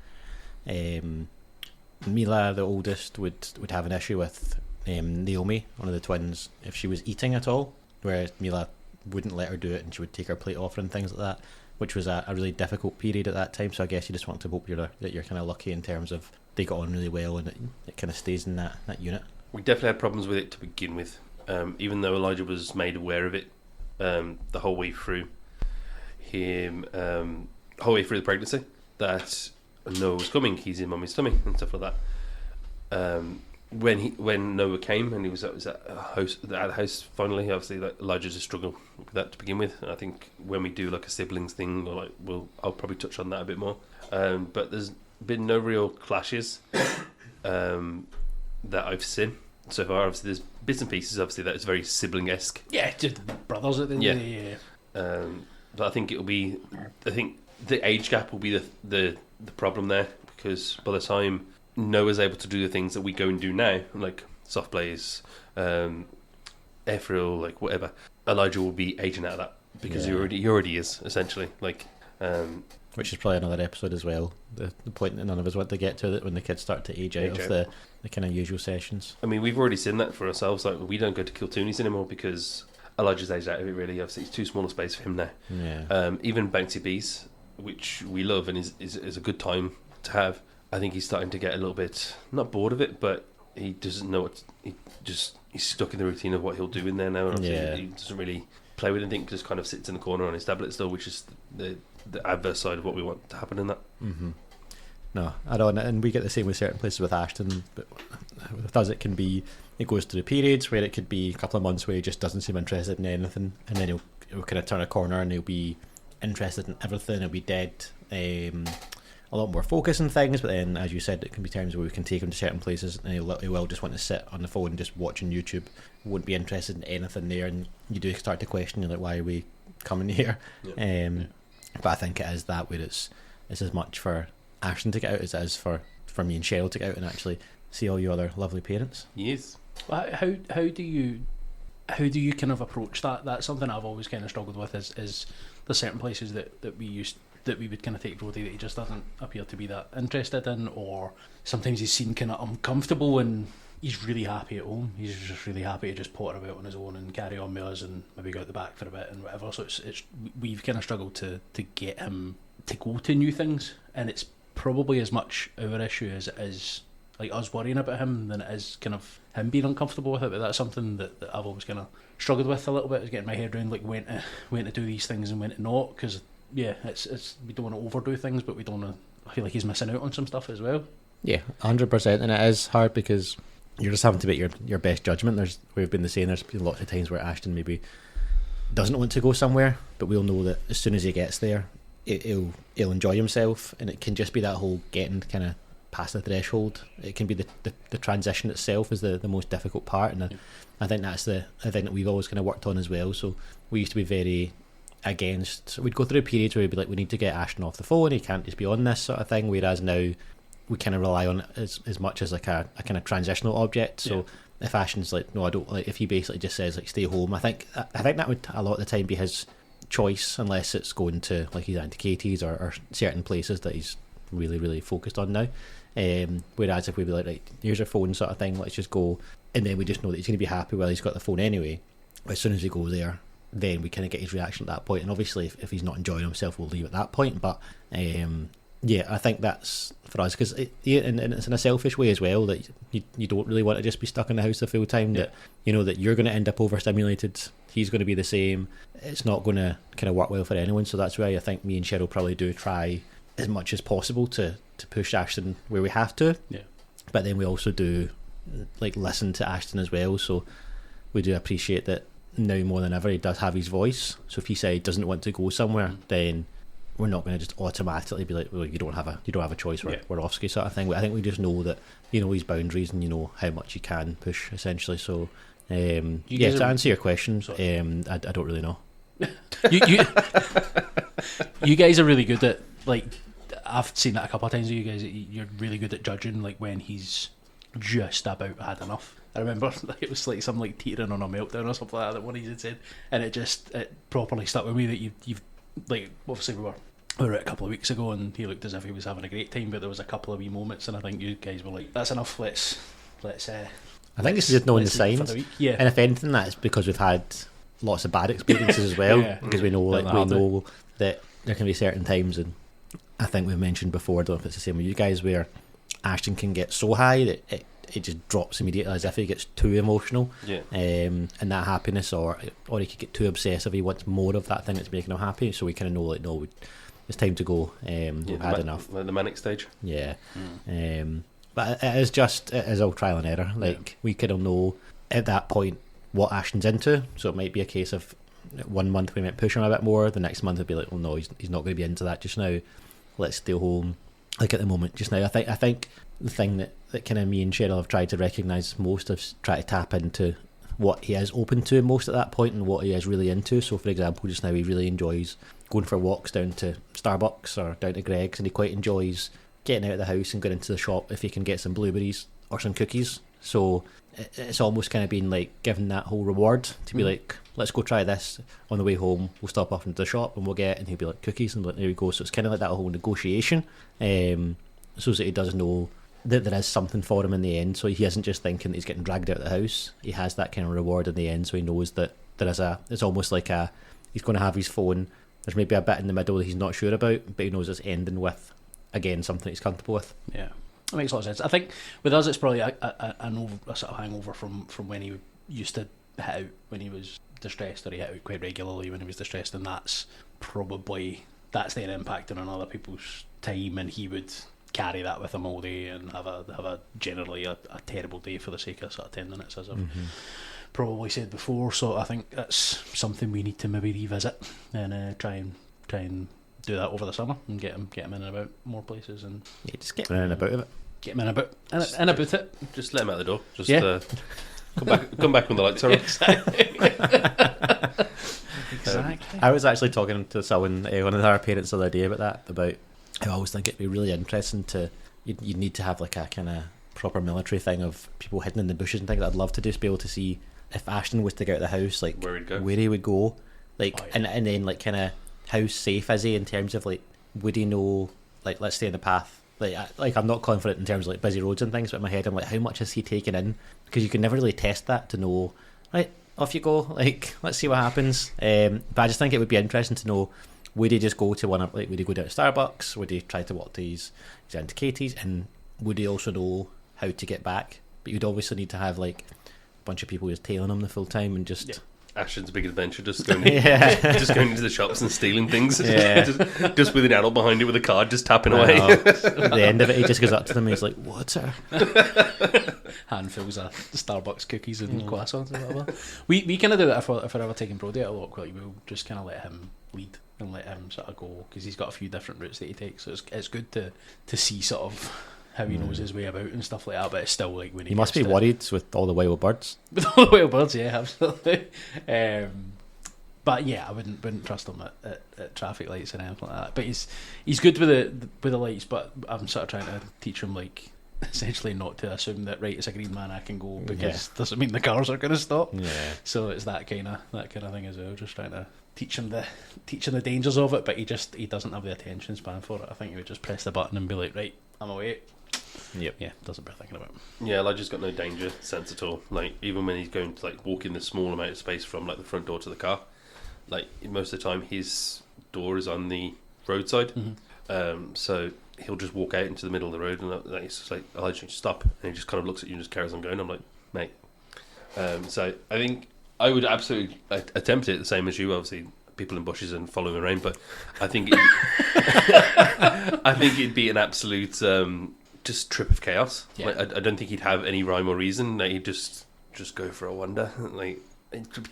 Speaker 2: Mila, the oldest, would have an issue with Naomi, one of the twins, if she was eating at all, whereas Mila wouldn't let her do it and she would take her plate off her and things like that, which was a really difficult period at that time. So I guess you just want to hope that you're kind of lucky in terms of they got on really well and it kind of stays in that unit.
Speaker 3: We definitely had problems with it to begin with, even though Elijah was made aware of it the whole way through the pregnancy, that Noah was coming, he's in Mummy's tummy and stuff like that. When Noah came and he was at the house finally, obviously like Elijah just struggled with that to begin with. And I think when we do like a siblings thing, or like I'll probably touch on that a bit more. But there's been no real clashes that I've seen so far. Obviously, there's bits and pieces. Obviously, that is very sibling-esque.
Speaker 4: Yeah, just brothers at the end of the day.
Speaker 3: But I think it'll be. I think the age gap will be the problem there, because by the time Noah's able to do the things that we go and do now, like soft plays, airfill, like whatever, Elijah will be aging out of that because he already is essentially like.
Speaker 2: Which is probably another episode as well. The point that none of us want to get to, that when the kids start to age out of the kind of usual sessions.
Speaker 3: I mean, we've already seen that for ourselves. Like, we don't go to kill toonies anymore because Elijah's aged out of it, really. Obviously, it's too small a space for him now.
Speaker 2: Yeah.
Speaker 3: Even Bouncy Bees, which we love and is a good time to have, I think he's starting to get a little bit, not bored of it, but he doesn't know what, he's stuck in the routine of what he'll do in there now, and he doesn't really play with anything, just kind of sits in the corner on his tablet still, which is the adverse side of what we want to happen in that.
Speaker 2: Mm-hmm. No, I don't, and we get the same with certain places with Ashton, but with us it goes through periods where it could be a couple of months where he just doesn't seem interested in anything, and then he'll kind of turn a corner and he'll be interested in everything. He'll be dead, a lot more focus on things, but then, as you said, it can be times where we can take him to certain places and he will just want to sit on the phone just watching YouTube, won't be interested in anything there, and you do start to question, you're like, why are we coming here? But I think it is that where it's as much for Ashton to get out as it is for me and Cheryl to get out and actually see all you other lovely parents.
Speaker 3: Yes.
Speaker 4: Well, how do you kind of approach that? That's something I've always kind of struggled with. Is there's certain places that we would kind of take Brody that he just doesn't appear to be that interested in, or sometimes he's seen kind of uncomfortable and he's really happy at home. He's just really happy to just potter about on his own and carry on with us and maybe go out the back for a bit and whatever. So it's we've kind of struggled to get him to go to new things, and it's probably as much our issue as it is like us worrying about him than it is kind of him being uncomfortable with it. But that's something that I've always kind of struggled with a little bit, is getting my head around like when to do these things and when to not, because it's we don't want to overdo things, but we don't want to. I feel like he's missing out on some stuff as well.
Speaker 2: Yeah, 100%, and it is hard because you're just having to make your best judgment. We've been saying there's been lots of times where Ashton maybe doesn't want to go somewhere, but we'll know that as soon as he gets there, he'll enjoy himself, and it can just be that whole getting kind of past the threshold. It can be the transition itself is the most difficult part, and I think that's the thing that we've always kind of worked on as well. So we used to be very against, we'd go through periods where we'd be like, we need to get Ashton off the phone, he can't just be on this sort of thing, whereas now we kind of rely on it as much as like a kind of transitional object. So if Ashton's like, no, I don't, like if he basically just says like stay home, I think that would a lot of the time be his choice, unless it's going to like his Auntie Katie's or certain places that he's really, really focused on now. Whereas if we'd be like, right, here's your phone sort of thing, let's just go, and then we just know that he's going to be happy while he's got the phone anyway. As soon as we go there, then we kind of get his reaction at that point, and obviously if he's not enjoying himself, we'll leave at that point. But I think that's for us, because and it's in a selfish way as well, that you don't really want to just be stuck in the house the full time, that you know that you're going to end up overstimulated, he's going to be the same, it's not going to kind of work well for anyone. So that's why I think me and Cheryl probably do try as much as possible to push Ashton where we have to, but then we also do like listen to Ashton as well. So we do appreciate that now more than ever he does have his voice. So if he say he doesn't want to go somewhere, then we're not going to just automatically be like, well, you don't have a choice, we're off ski sort of thing. But I think we just know that you know his boundaries and you know how much you can push essentially. So to answer your question, I don't really know.
Speaker 4: You guys are really good at, like, I've seen that a couple of times with you guys, you're really good at judging like when he's just about had enough. I remember it was like some like teetering on a meltdown or something like that one he had said, and it properly stuck with me that you've like, obviously we were out a couple of weeks ago and he looked as if he was having a great time, but there was a couple of wee moments and I think you guys were like, that's enough, let's
Speaker 2: I think this is just knowing the signs, and if anything that's because we've had lots of bad experiences as well, because we know that there can be certain times, and I think we've mentioned before, I don't know if it's the same with you guys, where Ashton can get so high that it just drops immediately, as if he gets too emotional, and that happiness, or he could get too obsessive, he wants more of that thing that's making him happy. So we kind of know, like, no, it's time to go, we've had enough.
Speaker 3: Like the manic stage.
Speaker 2: But it is all trial and error. Like, we kind of know at that point what Ashton's into, so it might be a case of 1 month we might push him a bit more, the next month it'd be like, well, no, he's not going to be into that just now, let's stay home. Like at the moment just now, I think the thing that kind of me and Cheryl have tried to recognise most is try to tap into what he is open to most at that point and what he is really into. So for example, just now he really enjoys going for walks down to Starbucks or down to Greg's, and he quite enjoys getting out of the house and going into the shop if he can get some blueberries or some cookies. So it's almost kind of been like given that whole reward to be like, let's go try this. On the way home we'll stop off into the shop and we'll get, and he'll be like, cookies, and like, there we go. So it's kind of like that whole negotiation, so that he does know that there is something for him in the end, so he isn't just thinking that he's getting dragged out of the house. He has that kind of reward in the end, so he knows that it's almost like he's going to have his phone. There's maybe a bit in the middle that he's not sure about, but he knows it's ending with, again, something he's comfortable with.
Speaker 4: Yeah, that makes a lot of sense. I think with us, it's probably a sort of hangover from when he used to hit out when he was distressed, or he hit out quite regularly when he was distressed, and that's then impacting on other people's time, and he would carry that with him all day and have a generally a terrible day for the sake of sort of 10 minutes, as I've probably said before. So I think that's something we need to maybe revisit and try and do that over the summer and get him in and about more places, and
Speaker 2: just get him in and about it.
Speaker 4: Get him in about it.
Speaker 3: Just let him out the door. Just
Speaker 4: Yeah.
Speaker 3: come back when the lights are on.
Speaker 4: Exactly.
Speaker 2: I was actually talking to someone, one of our parents the other day, about I always think it'd be really interesting you'd need to have like a kind of proper military thing of people hidden in the bushes and things. I'd love to just be able to see if Ashton was to get out of the house, like where he would go, like and then like kind of how safe is he in terms of like, would he know, like, let's stay in the path, like I'm not confident in terms of like busy roads and things, but in my head I'm like, how much is he taking in, because you can never really test that to know, right, off you go, like, let's see what happens. But I just think it would be interesting to know, would he just go to would he go down to Starbucks, would he try to walk to his Aunt Katie's, and would he also know how to get back? But you'd obviously need to have like a bunch of people just tailing him the full time and just
Speaker 3: Ashton's big adventure, just going just going into the shops and stealing things, just with an adult behind it with a card, just tapping away.
Speaker 2: At the end of it, he just goes up to them and he's like, "Water."
Speaker 4: Handfuls of Starbucks cookies and croissants and whatever. We kind of do that if we're ever taking Brody out a walk. Like, we'll just kind of let him lead and let him sort of go, because he's got a few different routes that he takes. So it's good to see sort of how he knows his way about and stuff like that. But it's still like when
Speaker 2: he must be worried with all the wild birds.
Speaker 4: With all the wild birds, yeah, absolutely. But yeah, I wouldn't trust him at traffic lights and anything like that. But he's good with the lights. But I'm sort of trying to teach him, like, essentially not to assume that, right, it's a green man, I can go, because doesn't mean the cars are going to stop.
Speaker 2: Yeah.
Speaker 4: So it's that kind of thing as well. Just trying to teach him the dangers of it. But he doesn't have the attention span for it. I think he would just press the button and be like, right, I'm away.
Speaker 2: Yep.
Speaker 4: Yeah, doesn't bear thinking about it.
Speaker 3: Yeah, Elijah's got no danger sense at all. Like, even when he's going to like walk in the small amount of space from like the front door to the car, like most of the time his door is on the roadside, so he'll just walk out into the middle of the road, and like, it's just like, Elijah, stop, and he just kind of looks at you and just carries on going. I'm like, mate. So I think I would absolutely attempt it the same as you. Obviously, people in bushes and following around, but I think I think it'd be an absolute just trip of chaos.
Speaker 4: Yeah.
Speaker 3: Like, I don't think he'd have any rhyme or reason. Like, he'd just go for a wander. Like,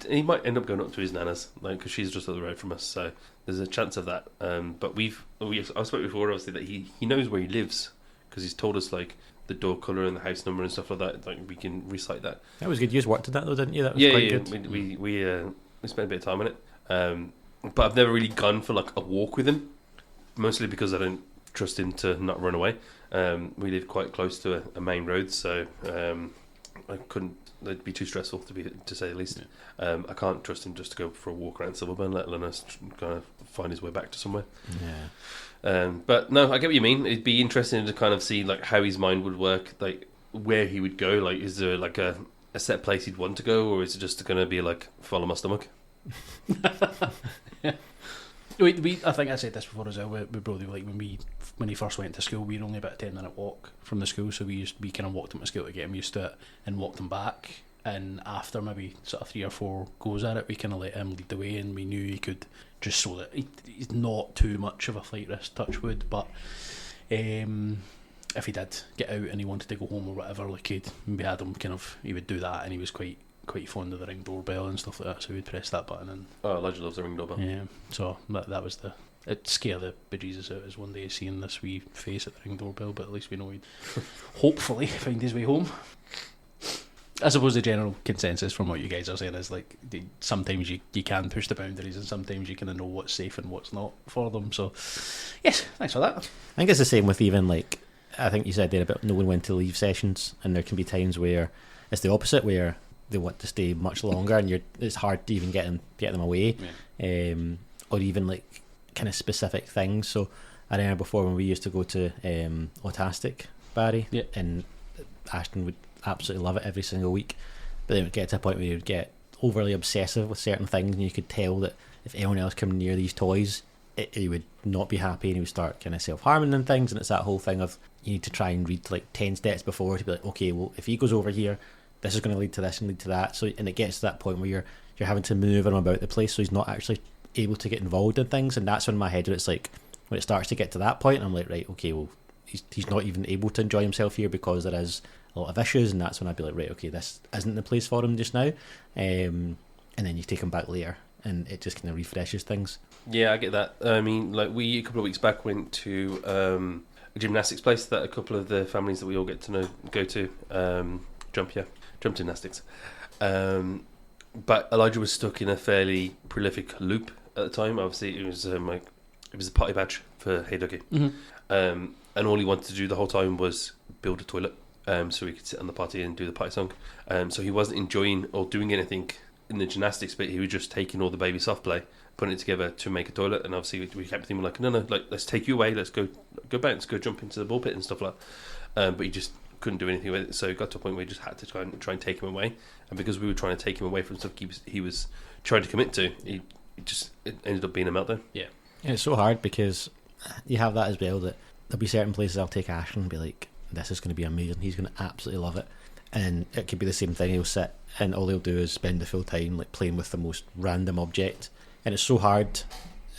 Speaker 3: he might end up going up to his nana's, like, because she's just up the road from us. So there's a chance of that. But I spoke before, obviously, that he knows where he lives, because he's told us like the door colour and the house number and stuff like that. Like, we can recite that.
Speaker 2: That was good. You just worked on that though, didn't you? That was quite good.
Speaker 3: We spent a bit of time on it. But I've never really gone for like a walk with him, mostly because I don't trust him to not run away. We live quite close to a main road, so I couldn't. It'd be too stressful to say the least. Yeah. I can't trust him just to go for a walk around Silverburn, let alone us kind of find his way back to somewhere.
Speaker 2: Yeah.
Speaker 3: But no, I get what you mean. It'd be interesting to kind of see like how his mind would work, like where he would go. Like, is there like a set place he'd want to go, or is it just going to be like follow my stomach?
Speaker 4: Yeah. I think I said this before as well with Brody. Like, when he first went to school, we were only about a 10-minute walk from the school, so we kind of walked him to school to get him used to it, and walked him back. And after maybe sort of 3 or 4 goes at it, we kind of let him lead the way, and we knew he could, just so that he's not too much of a flight risk, touch wood. But if he did get out and he wanted to go home or whatever, like, we had him he would do that, and he was quite fond of the Ring doorbell and stuff like that, so we'd press that button and
Speaker 3: Elijah loves the Ring doorbell.
Speaker 4: Yeah, so that was it scared the bejesus out as one day seeing this wee face at the Ring doorbell, but at least we know he'd hopefully find his way home. I suppose the general consensus from what you guys are saying is like sometimes you can push the boundaries, and sometimes you kind of know what's safe and what's not for them. So yes, thanks for that.
Speaker 2: I think it's the same with even like, I think you said there about knowing when to leave sessions, and there can be times where it's the opposite, where they want to stay much longer, and it's hard to even get them away, or even like kind of specific things. So I remember before when we used to go to Autastic, Barry, and Ashton would absolutely love it every single week, but then it would get to a point where he would get overly obsessive with certain things, and you could tell that if anyone else came near these toys, he would not be happy, and he would start kind of self-harming and things. And it's that whole thing of you need to try and read like 10 steps before to be like, okay, well, if he goes over here, this is going to lead to this and lead to that. So, and it gets to that point where you're having to maneuver him about the place, so he's not actually able to get involved in things. And that's when my head, it's like when it starts to get to that point, I'm like, right, okay, well, he's not even able to enjoy himself here because there is a lot of issues. And that's when I'd be like, right, okay, this isn't the place for him just now. And then you take him back later, and it just kind of refreshes things.
Speaker 3: Yeah, I get that. I mean, like we a couple of weeks back went to a gymnastics place that a couple of the families that we all get to know go to. Jump gymnastics. But Elijah was stuck in a fairly prolific loop at the time. Obviously, it was a potty badge for Hey Dougie.
Speaker 4: Mm-hmm.
Speaker 3: And all he wanted to do the whole time was build a toilet, so he could sit on the potty and do the potty song. So he wasn't enjoying or doing anything in the gymnastics bit. He was just taking all the baby soft play, putting it together to make a toilet. And obviously we kept thinking like, no, like let's take you away, let's go bounce, go jump into the ball pit and stuff like that. But he just couldn't do anything with it, so it got to a point where we just had to try and take him away. And because we were trying to take him away from stuff he was trying to commit to, it ended up being a meltdown.
Speaker 2: Yeah, it's so hard because you have that as well, that there'll be certain places I'll take Ashton and be like, this is going to be amazing, he's going to absolutely love it. And it could be the same thing, he'll sit and all he'll do is spend the full time like playing with the most random object. And it's so hard,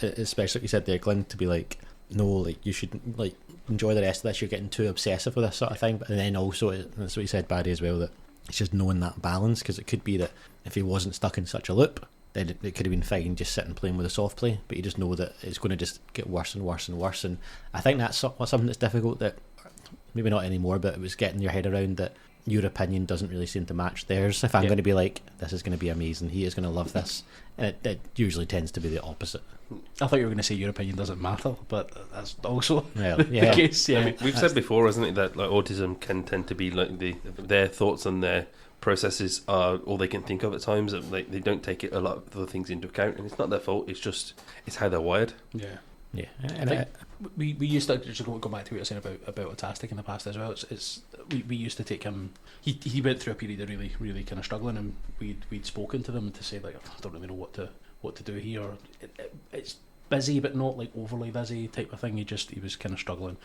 Speaker 2: especially like you said there, Glyn, to be like, no, like you should like enjoy the rest of this, you're getting too obsessive with this sort of thing. And then also, that's what you said, Barry, as well, that it's just knowing that balance, because it could be that if he wasn't stuck in such a loop, then it could have been fine just sitting playing with a soft play, but you just know that it's going to just get worse and worse and worse. And I think that's something that's difficult, that maybe not anymore, but it was getting your head around that your opinion doesn't really seem to match theirs. If I'm going to be like, this is going to be amazing, he is going to love this, and it usually tends to be the opposite.
Speaker 4: I thought you were going to say your opinion doesn't matter, but that's also
Speaker 2: the
Speaker 4: case. Yeah,
Speaker 3: I mean, we've said before, isn't it, that like autism can tend to be like their thoughts and their processes are all they can think of at times. They don't take a lot of the things into account, and it's not their fault. It's how they're wired.
Speaker 4: Yeah. And we used to just go back to what you were saying about autistic in the past as well. We used to take him. He went through a period of really really kind of struggling, and we'd spoken to them to say like, I don't really know what to do here. It's busy but not like overly busy type of thing. He was kind of struggling,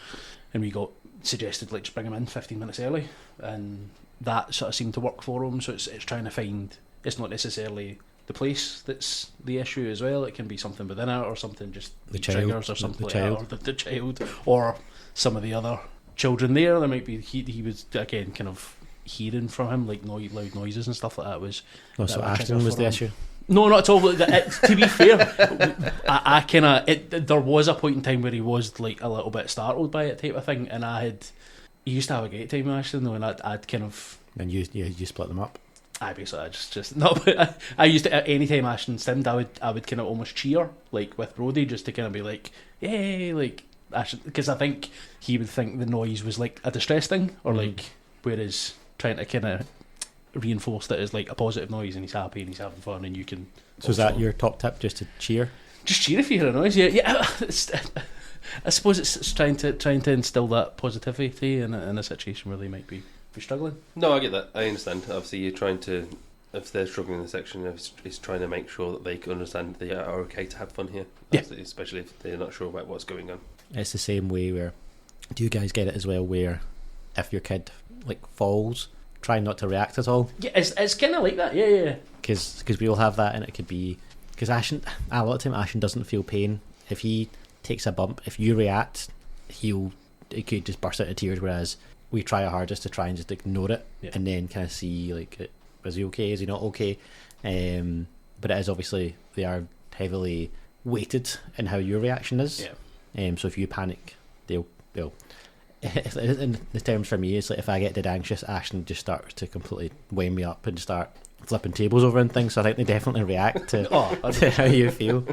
Speaker 4: and we got suggested like just bring him in 15 minutes early, and that sort of seemed to work for him. So it's trying to find. It's not necessarily the place that's the issue as well. It can be something within it, or something just
Speaker 2: the
Speaker 4: triggers or something like that, or the child, or some of the other children there. There might be he was again kind of hearing from him like loud noises and stuff like that.
Speaker 2: So Ashton was the issue.
Speaker 4: No, not at all. To be fair, I kind of there was a point in time where he was like a little bit startled by it type of thing, and he used to have a great time with Ashton though, and I'd kind of.
Speaker 2: And you split them up.
Speaker 4: I just no, but I used to, at any time Ashton stimmed, I would kind of almost cheer like with Brody, just to kind of be like, yay, like Ashton, because I think he would think the noise was like a distress thing, or like, whereas trying to kind of reinforce that as like a positive noise, and he's happy and he's having fun, and you can.
Speaker 2: So is that your top tip, just to cheer?
Speaker 4: Just cheer if you hear a noise, yeah. I suppose it's trying to instill that positivity in a situation where they might be struggling.
Speaker 3: No, I get that. I understand. Obviously, you're trying to, if they're struggling in the section, it's trying to make sure that they can understand they are okay to have fun here.
Speaker 4: Yeah.
Speaker 3: Especially if they're not sure about what's going on.
Speaker 2: It's the same way where, do you guys get it as well, where if your kid like falls, try not to react at all?
Speaker 4: Yeah, it's kind of like that. Yeah.
Speaker 2: Because we all have that, and it could be because Ashton, a lot of time Ashton doesn't feel pain. If he takes a bump, if you react, it could just burst out of tears. Whereas we try our hardest to try and just ignore it, and then kind of see like, is he okay? Is he not okay? But it is obviously, they are heavily weighted in how your reaction is. Yeah. So if you panic, they'll. In the terms for me, it's like if I get dead anxious, Ashton just starts to completely wind me up and start flipping tables over and things. So I think they definitely react to, to how you feel.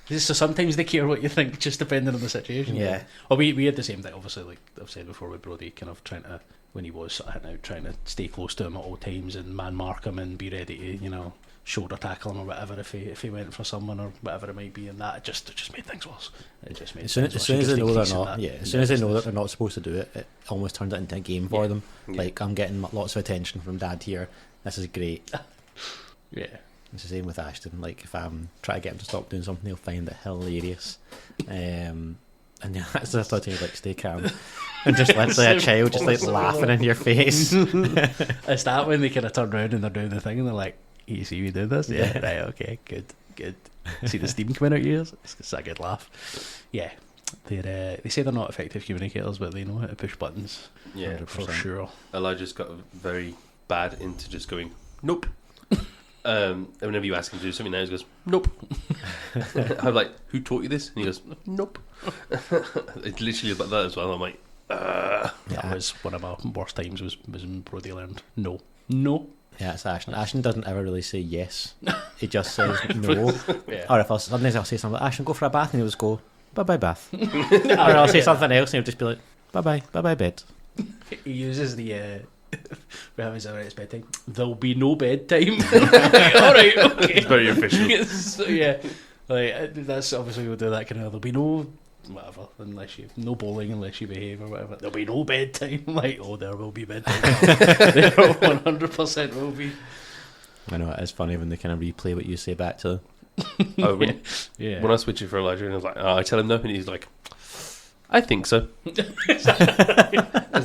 Speaker 4: So sometimes they care what you think, just depending on the situation.
Speaker 2: Yeah.
Speaker 4: Well, we had the same thing, obviously, like I've said before, with Brody, kind of trying to, when he was sort of hitting out, trying to stay close to him at all times and man mark him and be ready to, shoulder tackle him or whatever if he went for someone or whatever it might be, and that it just made things worse. It just made
Speaker 2: as soon as they know they're not, as soon as they know that they're not supposed to do it, it almost turns it into a game for them. Yeah. Like, I'm getting lots of attention from Dad here. This is great.
Speaker 4: Yeah.
Speaker 2: It's the same with Ashton. Like, if I'm trying to get him to stop doing something, he'll find it hilarious. And yeah, that's the thought of like, stay calm. And just literally a child just like laughing in your face.
Speaker 4: It's that when they kind of turn around and they're doing the thing and they're like, you see me doing this? Yeah, right, okay, good. See the steam coming out your ears? It's a good laugh. Yeah. They say they're not effective communicators, but they know how to push buttons.
Speaker 3: Yeah,
Speaker 4: 100%. For sure.
Speaker 3: Elijah's got very bad into just going, nope. Whenever you ask him to do something now, he goes, nope. I'm like, who taught you this? And he goes, nope. It's literally about that as well. I'm like,
Speaker 4: That was one of my worst times was in Brody learned no.
Speaker 2: Yeah, it's Ashton. Ashton doesn't ever really say yes. He just says no.
Speaker 4: Yeah.
Speaker 2: Or if sometimes I'll say something like, Ashton, go for a bath, and he'll just go, bye-bye bath. Or I'll say something else and he'll just be like, bye-bye bed.
Speaker 4: He uses the it's bedtime. There'll be no bedtime. Like, all right, okay.
Speaker 3: it's very official.
Speaker 4: So, yeah, like that's obviously we'll do that kind of. There'll be no whatever unless you no bowling unless you behave or whatever. There'll be no bedtime. Like, oh, there will be bedtime. There 100% will be.
Speaker 2: I know, it is funny when they kind of replay what you say back to them.
Speaker 3: When I switch it for Elijah, and I was like, I tell him no, and he's like, I think so. It's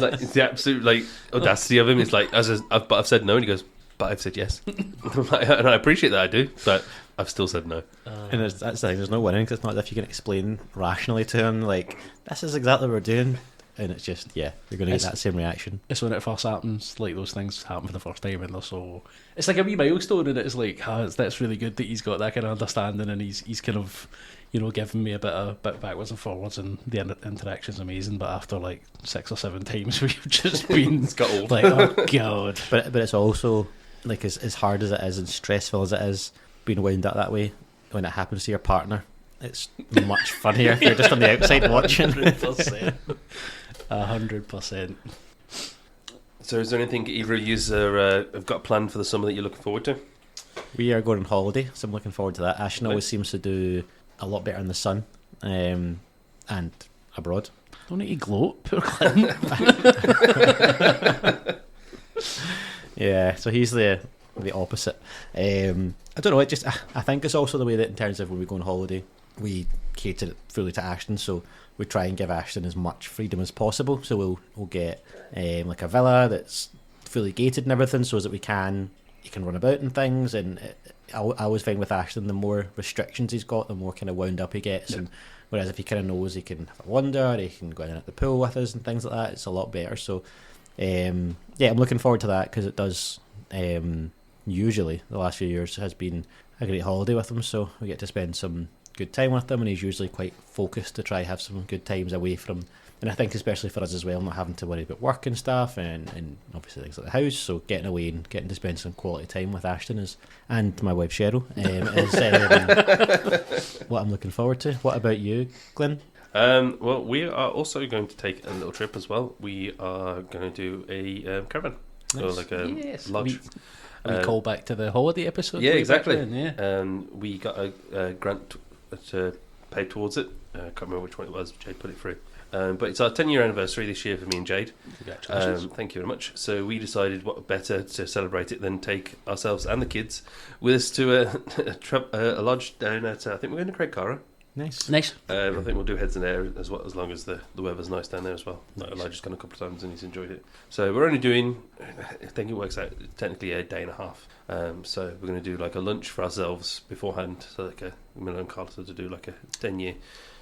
Speaker 3: like, it's the absolute like audacity of him. It's like, but I've said no, and he goes, but I've said yes. And I appreciate that I do, but I've still said no.
Speaker 2: And that's the thing, there's no winning, because it's not as if you can explain rationally to him, like, this is exactly what we're doing. And it's just, yeah, you're going to get that same reaction.
Speaker 4: It's when it first happens, like those things happen for the first time, and they're so. It's like a wee milestone, and it's like, that's really good that he's got that kind of understanding, and he's kind of, giving me a bit backwards and forwards, and the interaction's amazing. But after like 6 or 7 times, we've just been
Speaker 3: It's got old.
Speaker 4: like, oh god.
Speaker 2: But it's also like as hard as it is and stressful as it is being wound up that way. When it happens to your partner, it's much funnier if you're just on the outside watching.
Speaker 4: 100%. 100%.
Speaker 3: So is there anything either of you have got planned for the summer that you're looking forward to?
Speaker 2: We are going on holiday, so I'm looking forward to that. Ashton always seems to do a lot better in the sun and abroad.
Speaker 4: Don't need to gloat, poor Glyn.
Speaker 2: Yeah, so he's the opposite. I don't know, I think it's also the way that in terms of when we go on holiday, we cater it fully to Ashton, so we try and give Ashton as much freedom as possible. So we'll get like a villa that's fully gated and everything, so that he can run about and things. And I always find with Ashton, the more restrictions he's got, the more kind of wound up he gets. Yeah. And whereas if he kind of knows he can have a wander, he can go in at the pool with us and things like that, it's a lot better. So I'm looking forward to that, because it does usually the last few years has been a great holiday with him. So we get to spend some good time with him, and he's usually quite focused to try have some good times away from, and I think especially for us as well, not having to worry about work and stuff, and obviously things like the house. So getting away and getting to spend some quality time with Ashton and my wife Cheryl is what I'm looking forward to. What about you, Glyn?
Speaker 3: Well, we are also going to take a little trip as well. We are going to do a caravan.
Speaker 2: Nice.
Speaker 3: Or like a lodge.
Speaker 4: We call back to the holiday episode.
Speaker 3: Yeah, exactly.
Speaker 4: Then,
Speaker 3: we got a grant to pay towards it. I can't remember which one it was. Jade put it through. But it's our 10-year anniversary this year for me and Jade.
Speaker 4: Congratulations.
Speaker 3: Thank you very much. So we decided what better to celebrate it than take ourselves and the kids with us to a lodge down at, I think we're going to Craigcara.
Speaker 2: Nice.
Speaker 3: I think we'll do heads in there as well, as long as the weather's nice down there as well. Nice. Elijah's gone a couple of times and he's enjoyed it. So we're only doing, I think it works out technically a day and a half. So we're going to do like a lunch for ourselves beforehand, so like Miller and Carter to do like a 10-year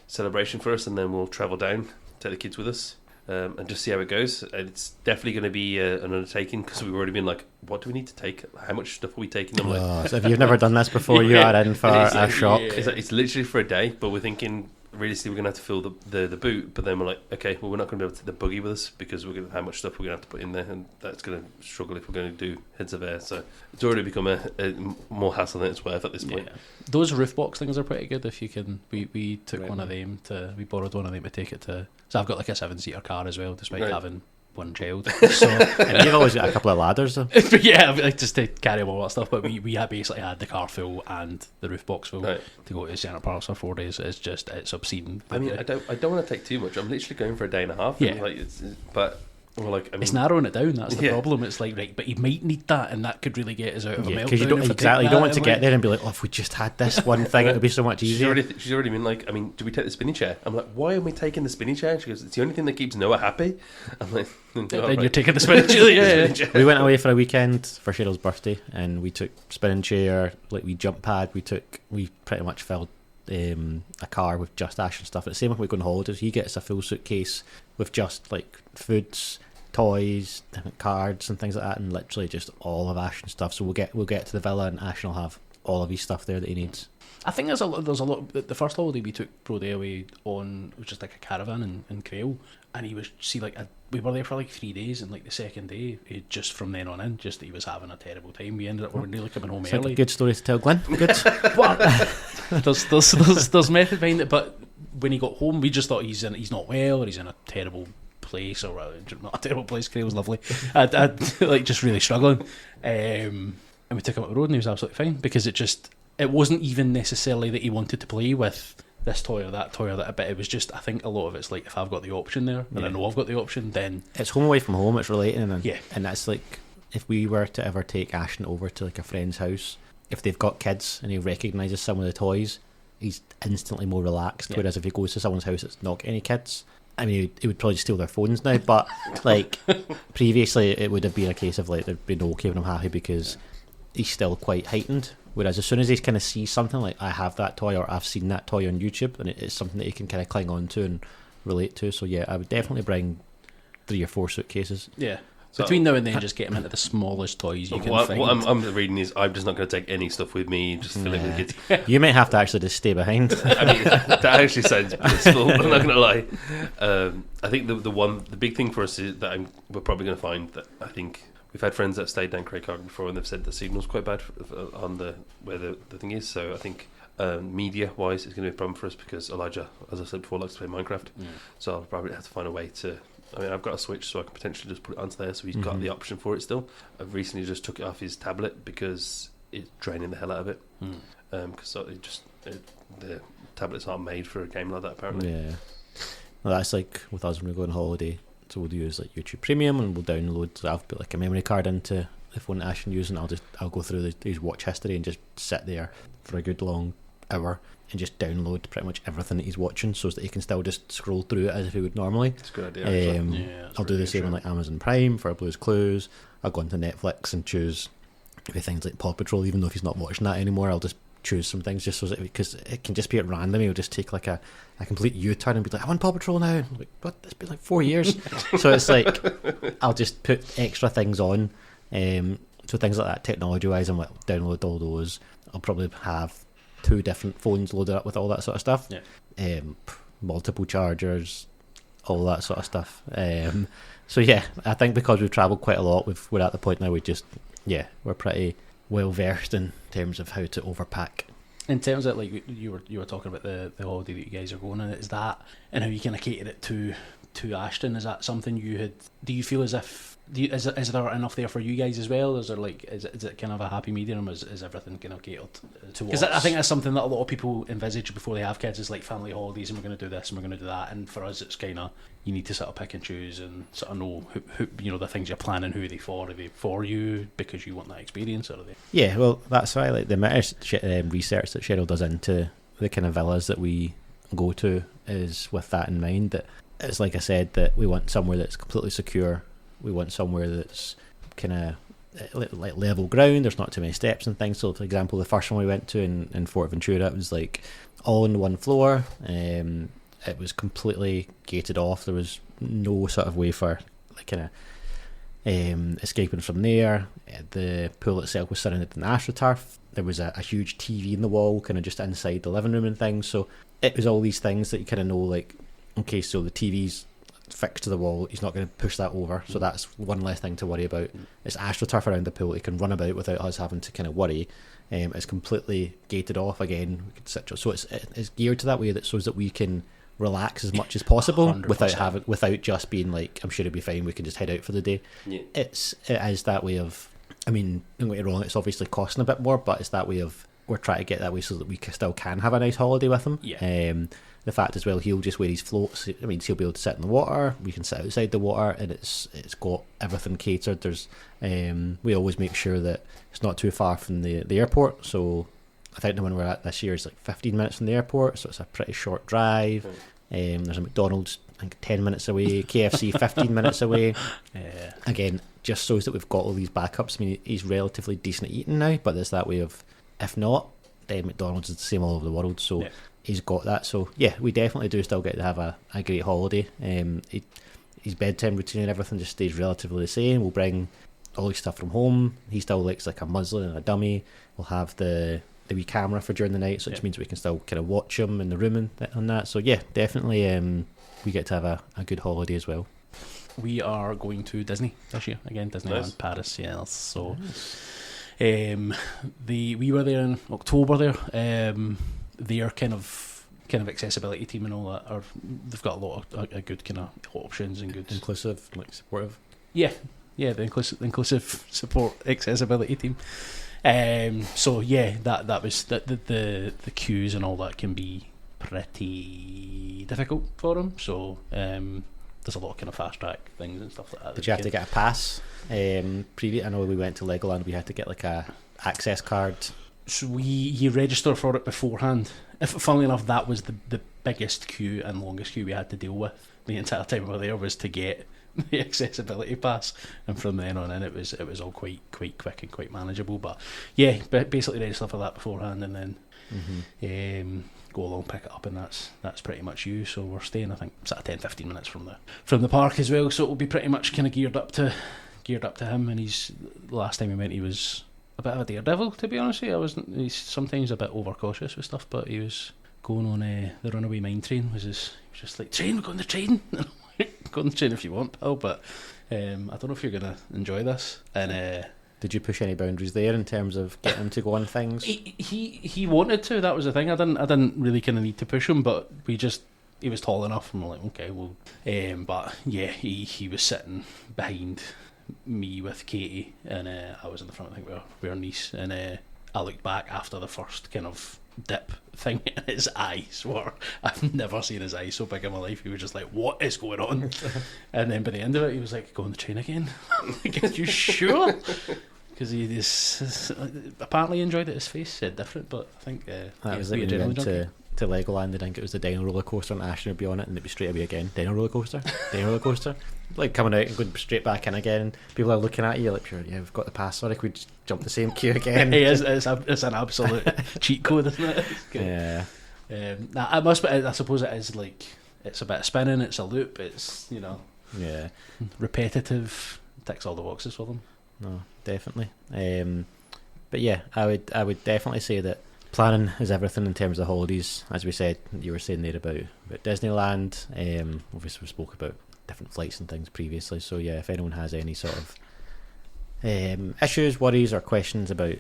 Speaker 3: celebration for us, and then we'll travel down, take the kids with us, and just see how it goes. And it's definitely going to be an undertaking, because we've already been like, what do we need to take? How much stuff are we taking? I'm like,
Speaker 2: so if you've never done this before, you are in for a shock.
Speaker 3: It's literally for a day, but we're thinking realistically we're going to have to fill the boot, but then we're like, okay, well, we're not going to be able to take the buggy with us, because we're going to how much stuff we're going to have to put in there, and that's going to struggle if we're going to do heads of air. So it's already become a more hassle than it's worth at this point.
Speaker 4: Yeah. Those roof box things are pretty good if you can. We took one of them we borrowed one of them to take it to. So I've got like a 7-seater car as well, despite having one child. So
Speaker 2: and you've always got a couple of ladders though.
Speaker 4: But yeah, like just to carry all that stuff. But we had basically had the car full and the roof box full to go to Centre Parks for 4 days. It's obscene.
Speaker 3: I mean, I don't want to take too much. I'm literally going for a day and a half.
Speaker 4: Yeah.
Speaker 3: But Well, like, I mean,
Speaker 4: it's narrowing it down. That's the
Speaker 3: Yeah.
Speaker 4: problem. It's like, right, but you might need that, and that could really get us out of a meltdown.
Speaker 2: Because you don't
Speaker 4: if I take
Speaker 2: exactly you
Speaker 4: that,
Speaker 2: don't want to
Speaker 4: I'm
Speaker 2: get
Speaker 4: like-
Speaker 2: there and be like, oh, if we just had this one thing, it would be so much easier.
Speaker 3: she's already been like, I mean, do we take the spinny chair? I'm like, why are we taking the spinny chair? She goes, it's the only thing that keeps Noah happy. I'm like,
Speaker 4: Then you're taking the spinach. Yeah.
Speaker 2: We went away for a weekend for Cheryl's birthday, and we took spinning chair, like we jump pad. We pretty much filled a car with just Ash and stuff. And the same when we go on holidays, he gets a full suitcase with just like foods, toys, different cards and things like that, and literally just all of Ash and stuff. So we'll get to the villa, and Ash will have all of his stuff there that he needs.
Speaker 4: I think there's a lot. The first holiday we took Brody away on was just like a caravan in Crail, and he was we were there for like 3 days, and like the second day, just from then on in, just he was having a terrible time. We ended up nearly coming home
Speaker 2: It's like
Speaker 4: early.
Speaker 2: a good story to tell, Glyn. Good.
Speaker 4: there's method behind it, but when he got home, we just thought he's not well, or he's in a terrible place, or not a terrible place. Crail's lovely. I'd like just really struggling, and we took him up the road, and he was absolutely fine, because it wasn't even necessarily that he wanted to play with this toy or that, but it was just, I think a lot of it's like, if I've got the option there, and I know I've got the option, then
Speaker 2: It's home away from home. It's relating, and
Speaker 4: Yeah.
Speaker 2: and that's like, if we were to ever take Ashton over to like a friend's house, if they've got kids and he recognises some of the toys, he's instantly more relaxed.
Speaker 4: Yeah.
Speaker 2: Whereas if he goes to someone's house that's not got any kids, I mean, he would probably steal their phones now. But like previously, it would have been a case of like there'd been no keeping him happy, because he's still quite heightened. Whereas as soon as he kind of sees something like, I have that toy, or I've seen that toy on YouTube, and it's something that he can kind of cling on to and relate to. So yeah, I would definitely bring 3 or 4 suitcases.
Speaker 4: yeah.
Speaker 3: So-
Speaker 4: Between now and then, just get him into the smallest toys you can find.
Speaker 3: What I'm reading is, I'm just not going to take any stuff with me, just fill it with kids.
Speaker 2: You might have to actually just stay behind.
Speaker 3: I mean, that actually sounds blissful. I'm not going to lie. I think the big thing for us is that we're probably going to find that, I think we've had friends that stayed down Craighcarg before, and they've said the signal's quite bad on where the thing is. So I think media wise, it's going to be a problem for us, because Elijah, as I said before, likes to play Minecraft. So I'll probably have to find a way to. I mean, I've got a Switch, so I can potentially just put it onto there, so he's got the option for it still. I've recently just took it off his tablet because it's draining the hell out of it. Because the tablet's not made for a game like that, apparently.
Speaker 2: Yeah. Well, that's like with us when we go on holiday. So we'll use like YouTube Premium, and we'll download. So I'll put like a memory card into the phone that Ash can use, and I'll go through his watch history and just sit there for a good long hour and just download pretty much everything that he's watching, so that he can still just scroll through it as if he would normally.
Speaker 3: It's a good idea, actually.
Speaker 4: Yeah,
Speaker 2: I'll do the same on like Amazon Prime for Blue's Clues. I'll go into Netflix and choose maybe things like Paw Patrol, even though if he's not watching that anymore. I'll just choose some things just so that, because it can just be at random. He'll just take like a complete U-turn and be like, I want Paw Patrol now. I'm like, what? It's been like 4 years. So it's like, I'll just put extra things on. So things like that, technology wise, I'm like, download all those. I'll probably have 2 different phones loaded up with all that sort of stuff.
Speaker 4: Yeah.
Speaker 2: Multiple chargers, all that sort of stuff. So yeah, I think because we've travelled quite a lot, we're at the point now we're pretty well versed in terms of how to overpack.
Speaker 4: In terms of like you were talking about the holiday that you guys are going on, is that, and how you kind of catered it to Ashton, is that something do you feel as if is there enough there for you guys as well? Is there like is it kind of a happy medium? Is everything kind of catered towards? Because I think that's something that a lot of people envisage before they have kids, is like family holidays, and we're going to do this and we're going to do that. And for us, it's kind of, you need to sort of pick and choose and sort of know who you know, the things you're planning, who are they for? Are they for you because you want that experience, or are they?
Speaker 2: Yeah, well, that's why like the amount of research that Cheryl does into the kind of villas that we go to is with that in mind. That it's like I said, that we want somewhere that's completely secure. We want somewhere that's kind of like level ground. There's not too many steps and things. So, for example, the first one we went to in Fort Ventura, it was like all on one floor. It was completely gated off. There was no sort of way for like kind of escaping from there. The pool itself was surrounded in AstroTurf. There was a huge TV in the wall, kind of just inside the living room and things. So it was all these things that you kind of know, like, okay, so the TV's fixed to the wall, he's not going to push that over, so that's one less thing to worry about. It's AstroTurf around the pool, he can run about without us having to kind of worry. It's completely gated off again, so it's geared to that way, that so that we can relax as much as possible
Speaker 4: 100%.
Speaker 2: without just being like, I'm sure it'll be fine, we can just head out for the day.
Speaker 3: Yeah.
Speaker 2: It is that way of, I mean, don't get me wrong, it's obviously costing a bit more, but it's that way of we're trying to get that way so that we still can have a nice holiday with him.
Speaker 4: Yeah.
Speaker 2: The fact as well, he'll just wear his floats. I mean, he'll be able to sit in the water. We can sit outside the water, and it's got everything catered. There's we always make sure that it's not too far from the airport. So I think the one we're at this year is like 15 minutes from the airport, so it's a pretty short drive. There's a McDonald's, I think 10 minutes away, KFC 15 minutes away. Again, just shows that we've got all these backups. I mean, he's relatively decent at eating now, but there's that way of, if not, then McDonald's is the same all over the world. So he's got that. So yeah, we definitely do still get to have a great holiday. His bedtime routine and everything just stays relatively the same. We'll bring all his stuff from home. He still likes like a muslin and a dummy. We'll have the wee camera for during the night, so which means we can still kind of watch him in the room and that. So yeah, definitely we get to have a good holiday as well.
Speaker 4: We are going to Disney this year again, Disneyland
Speaker 3: Nice.
Speaker 4: Paris. Yeah, so we were there in October. Their kind of accessibility team and all that they've got a lot of good kind of options and good
Speaker 2: Inclusive, like supportive.
Speaker 4: the inclusive support accessibility team. So yeah, that was the queues and all that can be pretty difficult for them. So there's a lot of kind of fast track things and stuff like that.
Speaker 2: Did you have to get a pass? I know we went to Legoland. We had to get like a access card.
Speaker 4: So you register for it beforehand. Funnily enough, that was the biggest queue and longest queue we had to deal with the entire time we were there, was to get the accessibility pass, and from then on in it was all quite quick and quite manageable. But yeah, basically register for that beforehand, and then go along, pick it up, and that's pretty much you. So we're staying, I think, sort of 10-15 minutes from the park as well, so it'll be pretty much kind of geared up to him. And the last time we went, he was a bit of a daredevil, to be honest with you. He's sometimes a bit overcautious with stuff, but he was going on the Runaway Mine Train. He was just like, train, we're going to the train. Go on the train if you want, pal, but I don't know if you're going to enjoy this. And
Speaker 2: did you push any boundaries there in terms of getting him to go on things?
Speaker 4: He wanted to. That was the thing. I didn't really kind of need to push him, but he was tall enough, and we're like, okay, well. But yeah, he was sitting behind me with Katie, and I was in the front. I think we were niece, and I looked back after the first kind of dip thing, and his eyes were, I've never seen his eyes so big in my life. He was just like, what is going on? And then by the end of it, he was like, go on the train again. Like, are you sure? Because he apparently enjoyed it. His face said different, but I think
Speaker 2: that was like when we went to Legoland. I think it was the Dino roller coaster, and Ashton would be on it, and it'd be straight away again, Dino roller coaster, like coming out and going straight back in again, and people are looking at you like, sure, yeah, we've got the pass, sorry, could we just jump the same queue again?
Speaker 4: It's an absolute cheat code, isn't it?
Speaker 2: Yeah.
Speaker 4: I must be, I suppose it is, like, it's a bit of spinning, it's a loop, it's,
Speaker 2: Yeah.
Speaker 4: repetitive, ticks all the boxes for them.
Speaker 2: No, definitely. But yeah, I would definitely say that planning is everything in terms of holidays. As we said, you were saying there about Disneyland. Obviously we spoke about different flights and things previously, so yeah, if anyone has any sort of issues, worries or questions about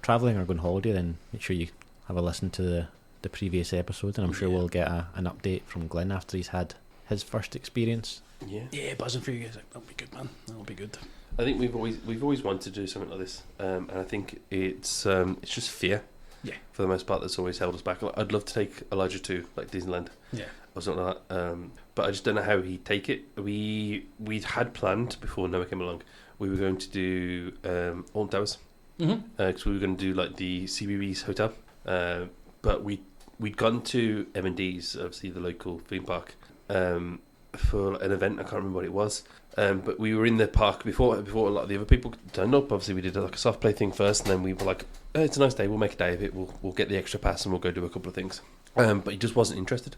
Speaker 2: travelling or going holiday, then make sure you have a listen to the previous episode, and I'm sure we'll get an update from Glyn after he's had his first experience.
Speaker 4: Yeah, buzzing for you guys. That'll be good, man. That'll be good.
Speaker 3: I think we've always wanted to do something like this, and I think it's just fear.
Speaker 4: Yeah.
Speaker 3: For the most part, that's always held us back. I'd love to take Elijah to like Disneyland.
Speaker 4: Yeah.
Speaker 3: Or something like that. But I just don't know how he'd take it. We'd had planned before Noah came along. We were going to do Alton Towers, because we were going to do like the CBBS hotel. But we'd gone to M&D's, obviously the local theme park, for an event. I can't remember what it was. But we were in the park before a lot of the other people turned up. Obviously, we did like a soft play thing first, and then we were like, it's a nice day, we'll make a day of it, we'll get the extra pass and we'll go do a couple of things. But he just wasn't interested.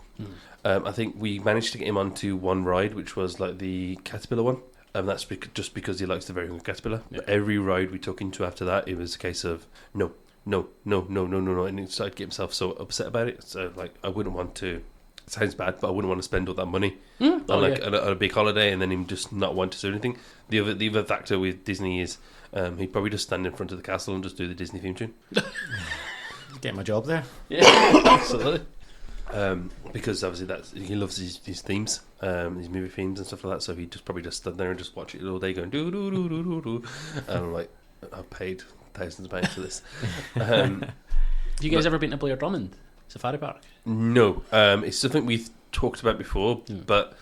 Speaker 3: I think we managed to get him onto one ride, which was like the Caterpillar one. That's just because he likes the very young Caterpillar. Yeah. But every ride we took him to after that, it was a case of no, and he started to get himself so upset about it. So like, I wouldn't want to. It sounds bad, but I wouldn't want to spend all that money on on a big holiday and then him just not want to do anything. The other factor with Disney is he'd probably just stand in front of the castle and just do the Disney theme tune.
Speaker 2: Get my job there.
Speaker 4: Yeah, absolutely.
Speaker 3: Because obviously he loves his themes, his movie themes and stuff like that. So he'd probably just stand there and just watch it all day, going do do do do do do. And I'm like, I've paid thousands of pounds for this.
Speaker 4: you guys ever been to Blair Drummond Safari Park?
Speaker 3: No, it's something we've talked about before, but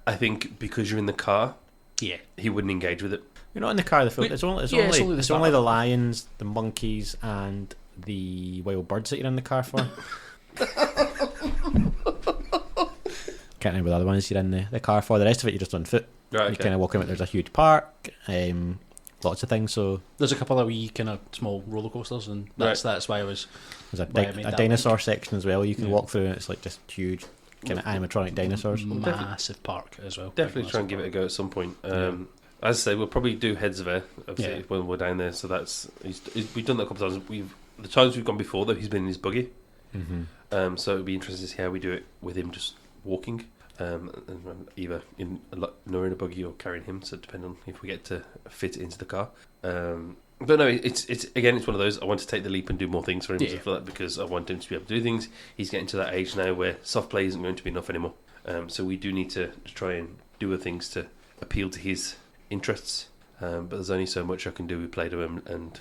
Speaker 3: I think because you're in the car,
Speaker 4: Yeah.
Speaker 3: he wouldn't engage with it.
Speaker 2: You're not in the car. It's only the lions, the monkeys, and the wild birds that you're in the car for. Can't remember the other ones you're in the car for. The rest of it you're just on foot.
Speaker 3: Right,
Speaker 2: You kind of walk in. There's a huge park, lots of things. So
Speaker 4: There's a couple of wee kind of small roller coasters, and that's why I was.
Speaker 2: there's
Speaker 4: Why I made
Speaker 2: a
Speaker 4: that
Speaker 2: dinosaur section as well. You can
Speaker 4: Yeah.
Speaker 2: walk through, and it's like just huge kind of animatronic dinosaurs.
Speaker 4: Massive park as well.
Speaker 3: Definitely
Speaker 4: Big
Speaker 3: try and
Speaker 4: massive
Speaker 3: give it a
Speaker 4: park.
Speaker 3: go at some point. As I say, we'll probably do Heads of Air obviously when we're down there. So we've done that a couple of times. The times we've gone before though, he's been in his buggy.
Speaker 2: Mm-hmm.
Speaker 3: So it'd be interesting to see how we do it with him just walking, and either in a buggy or carrying him. So depending on if we get to fit it into the car. But no, it's one of those. I want to take the leap and do more things for him and stuff like that, because I want him to be able to do things. He's getting to that age now where soft play isn't going to be enough anymore. So we do need to try and do other things to appeal to his interests. But there's only so much I can do with Play-Doh and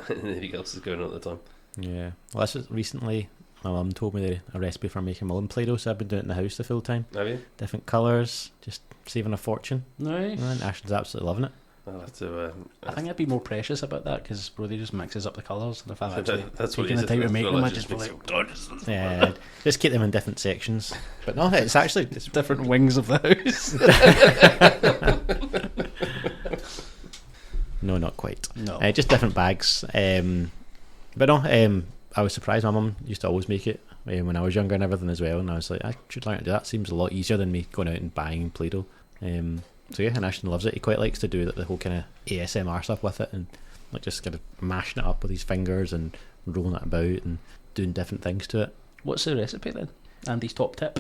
Speaker 3: anything else is going on at the time.
Speaker 2: Yeah. Well, that's just recently. My mum told me a recipe for making my own Play-Doh, so I've been doing it in the house the full time.
Speaker 3: Have you?
Speaker 2: Different colours, just saving a fortune.
Speaker 4: Nice.
Speaker 2: And Ashton's absolutely loving it.
Speaker 3: I'll have to.
Speaker 4: I think I'd be more precious about that because Brody just mixes up the colours, and if I'm actually
Speaker 3: That's what
Speaker 4: taking
Speaker 3: it
Speaker 4: the
Speaker 3: is.
Speaker 4: time to make
Speaker 3: Well,
Speaker 4: them,
Speaker 3: I
Speaker 4: I
Speaker 3: just
Speaker 4: just be
Speaker 3: mix
Speaker 4: like, "God, this is
Speaker 2: Yeah, just keep them in different sections. But no, it's
Speaker 4: different wings of the house."
Speaker 2: no, not quite.
Speaker 4: No.
Speaker 2: Just different bags. But no, I was surprised. My mum used to always make it when I was younger and everything as well, and I was like, I should learn to do that. Seems a lot easier than me going out and buying Play-Doh. So yeah, and Ashton loves it. He quite likes to do the whole kind of ASMR stuff with it, and like just kind of mashing it up with his fingers and rolling it about and doing different things to it.
Speaker 4: What's the recipe then? Andy's top tip.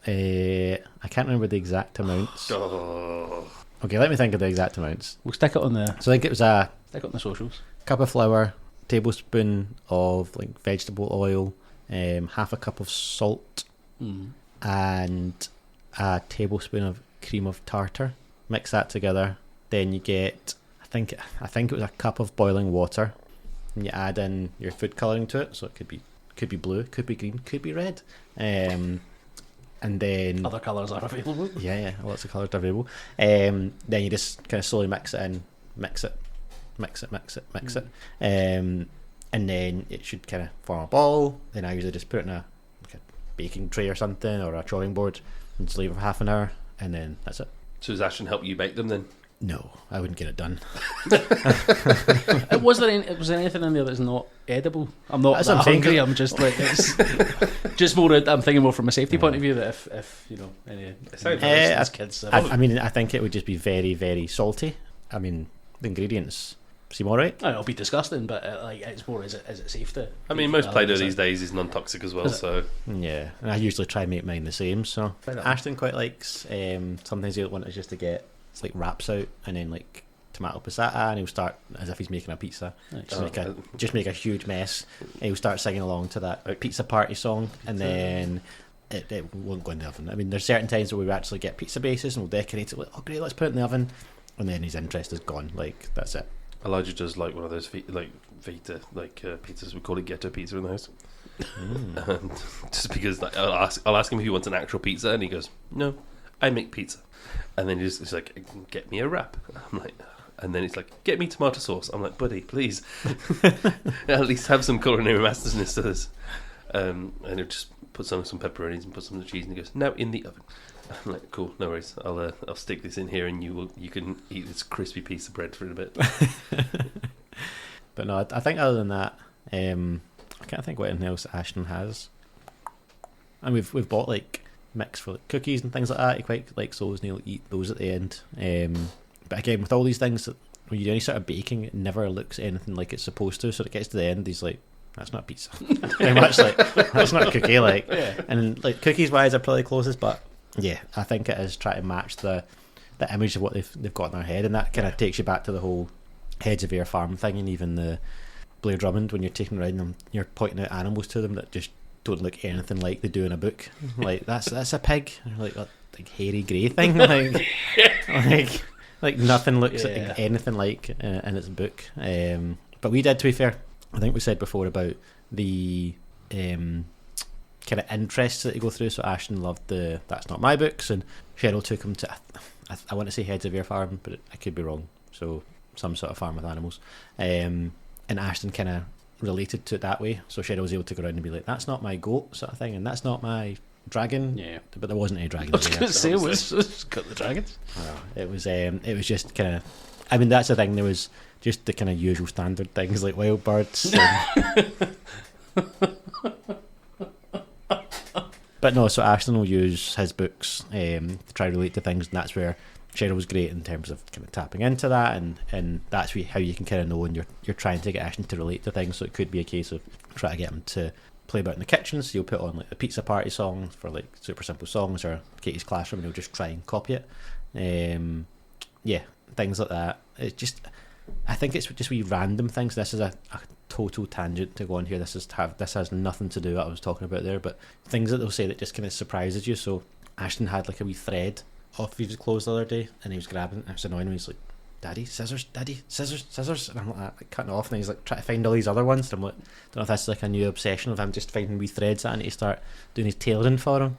Speaker 2: I can't remember the exact amounts.
Speaker 3: Oh.
Speaker 2: Okay, let me think of the exact amounts.
Speaker 4: We'll stick it on the
Speaker 2: So I think it was a
Speaker 4: the socials.
Speaker 2: cup of flour, tablespoon of like vegetable oil, half a cup of salt, and a tablespoon of cream of tartar. Mix that together. Then you get, I think it was a cup of boiling water. And you add in your food colouring to it, so it could be blue, could be green, could be red. And then
Speaker 4: Other colours are available.
Speaker 2: yeah, lots of colours are available. Then you just kind of slowly mix it in, mix it. And then it should kind of form a ball. Then I usually just put it in a baking tray or something, or a chopping board, and just leave it for half an hour, and then that's it.
Speaker 3: So does Ashton help you bake them then?
Speaker 2: No, I wouldn't get it done.
Speaker 4: Was there anything in there that's not edible? I'm not
Speaker 2: That's
Speaker 4: that
Speaker 2: what I'm saying.
Speaker 4: hungry. I'm just like it's just more. I'm thinking more from a safety point of view that if you know any
Speaker 3: sounds
Speaker 4: listeners, kids.
Speaker 2: I mean, I think it would just be very, very salty. I mean, the ingredients seem alright.
Speaker 4: it'll be disgusting, but like it's more is it safe to?
Speaker 3: I mean, most Play-Doh
Speaker 4: is it-
Speaker 3: these days is non-toxic as well,
Speaker 4: Is it?
Speaker 3: so
Speaker 2: Yeah, and I usually try and make mine the same. So
Speaker 4: Fair enough.
Speaker 2: Ashton quite likes. Sometimes he'll want us just to get like wraps out and then like tomato passata, and he'll start as if he's making a pizza.
Speaker 4: Nice.
Speaker 2: Just make a huge mess. And he'll start singing along to that pizza party song, and then it won't go in the oven. I mean, there's certain times where we actually get pizza bases and we'll decorate it. Like, oh great, let's put it in the oven, and then his interest is gone. Like that's it.
Speaker 3: Elijah does like one of those Vita pizzas. We call it ghetto pizza in the house. Just because like, I'll ask him if he wants an actual pizza, and he goes, "No, I make pizza." And then he's like, "Get me a wrap." I'm like, and then it's like, "Get me tomato sauce." I'm like, "Buddy, please, at least have some culinary mastersiness to this." And he'll just put some pepperonis and put some cheese, and he goes, "Now in the oven." I'm like, "Cool, no worries. I'll stick this in here, and you can eat this crispy piece of bread for a bit."
Speaker 2: But no, I think other than that, I can't think what anything else Ashton has. And we've bought like mix for like cookies and things like that. He quite likes those, and he'll eat those at the end. But again, with all these things, when you do any sort of baking, it never looks anything like it's supposed to. So it gets to the end, he's like, "That's not pizza." Very much like that's not a cookie. Like, and like cookies wise, are probably closest, but yeah, I think it is trying to match the image of what they've got in their head, and that kind of takes you back to the whole Heads of Air farm thing, and even the Blair Drummond when you're taking around them, you're pointing out animals to them that just don't look anything like they do in a book. Like that's a pig. And you're like that like hairy grey thing. Like nothing looks anything like in its book. But we did, to be fair, I think we said before about the kind of interests that they go through. So Ashton loved the That's Not My Books, and Cheryl took him to, I want to say Heads of Your Farm, but I could be wrong. So some sort of farm with animals. And Ashton kind of related to it that way. So Cheryl was able to go around and be like, that's not my goat sort of thing, and that's not my dragon.
Speaker 4: Yeah.
Speaker 2: But there wasn't any dragons.
Speaker 4: I was going to say, it was got the dragons.
Speaker 2: It was just kind of, I mean, that's the thing, there was just the kind of usual standard things like wild birds. But no, so Ashton will use his books to try to relate to things, and that's where Cheryl was great in terms of kind of tapping into that, and that's how you can kind of know when you're trying to get Ashton to relate to things. So it could be a case of trying to get him to play about in the kitchen, so you'll put on like the pizza party song for like super simple songs, or Katie's Classroom, and he'll just try and copy it. Yeah, things like that. It's just, I think it's just wee random things. This is a total tangent to go on here. This has nothing to do with what I was talking about there, but things that they'll say that just kind of surprises you. So Ashton had like a wee thread off his clothes the other day, and he was grabbing it. It was annoying him. He's like, Daddy, scissors, scissors, and I'm like cutting off, and he's like trying to find all these other ones, and I'm like, don't know if that's like a new obsession of him just finding wee threads that I need to start doing his tailoring for him.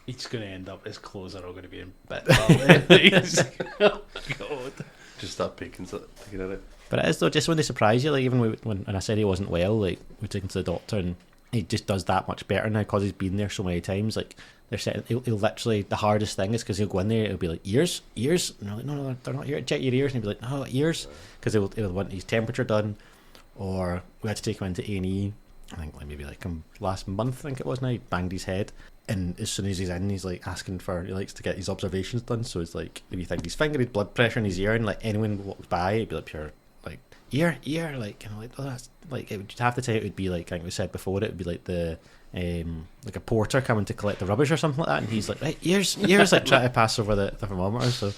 Speaker 4: He's going to end up, his clothes are all going to be in bits. Oh, God.
Speaker 3: Just start picking at it.
Speaker 2: But it is though, just when they surprise you, like even when I said he wasn't well, like we took him to the doctor, and he just does that much better now because he's been there so many times. Like they're saying, he'll literally, the hardest thing is because he'll go in there, it'll be like, ears, and they're like, no, they're not here, check your ears, and he'll be like, no, ears, because he'll want his temperature done. Or we had to take him into A&E, I think like maybe like last month, I think it was now, he banged his head, and as soon as he's in, he's like asking for, he likes to get his observations done. So it's like, if you think his finger, his blood pressure in his ear, and like anyone walks by, it'd be like pure like ear, like, you know, like, oh, that's like, it would have to say it would be like we said before, it would be like the like a porter coming to collect the rubbish or something like that, and he's like, right, ears, like trying to pass over the thermometer. So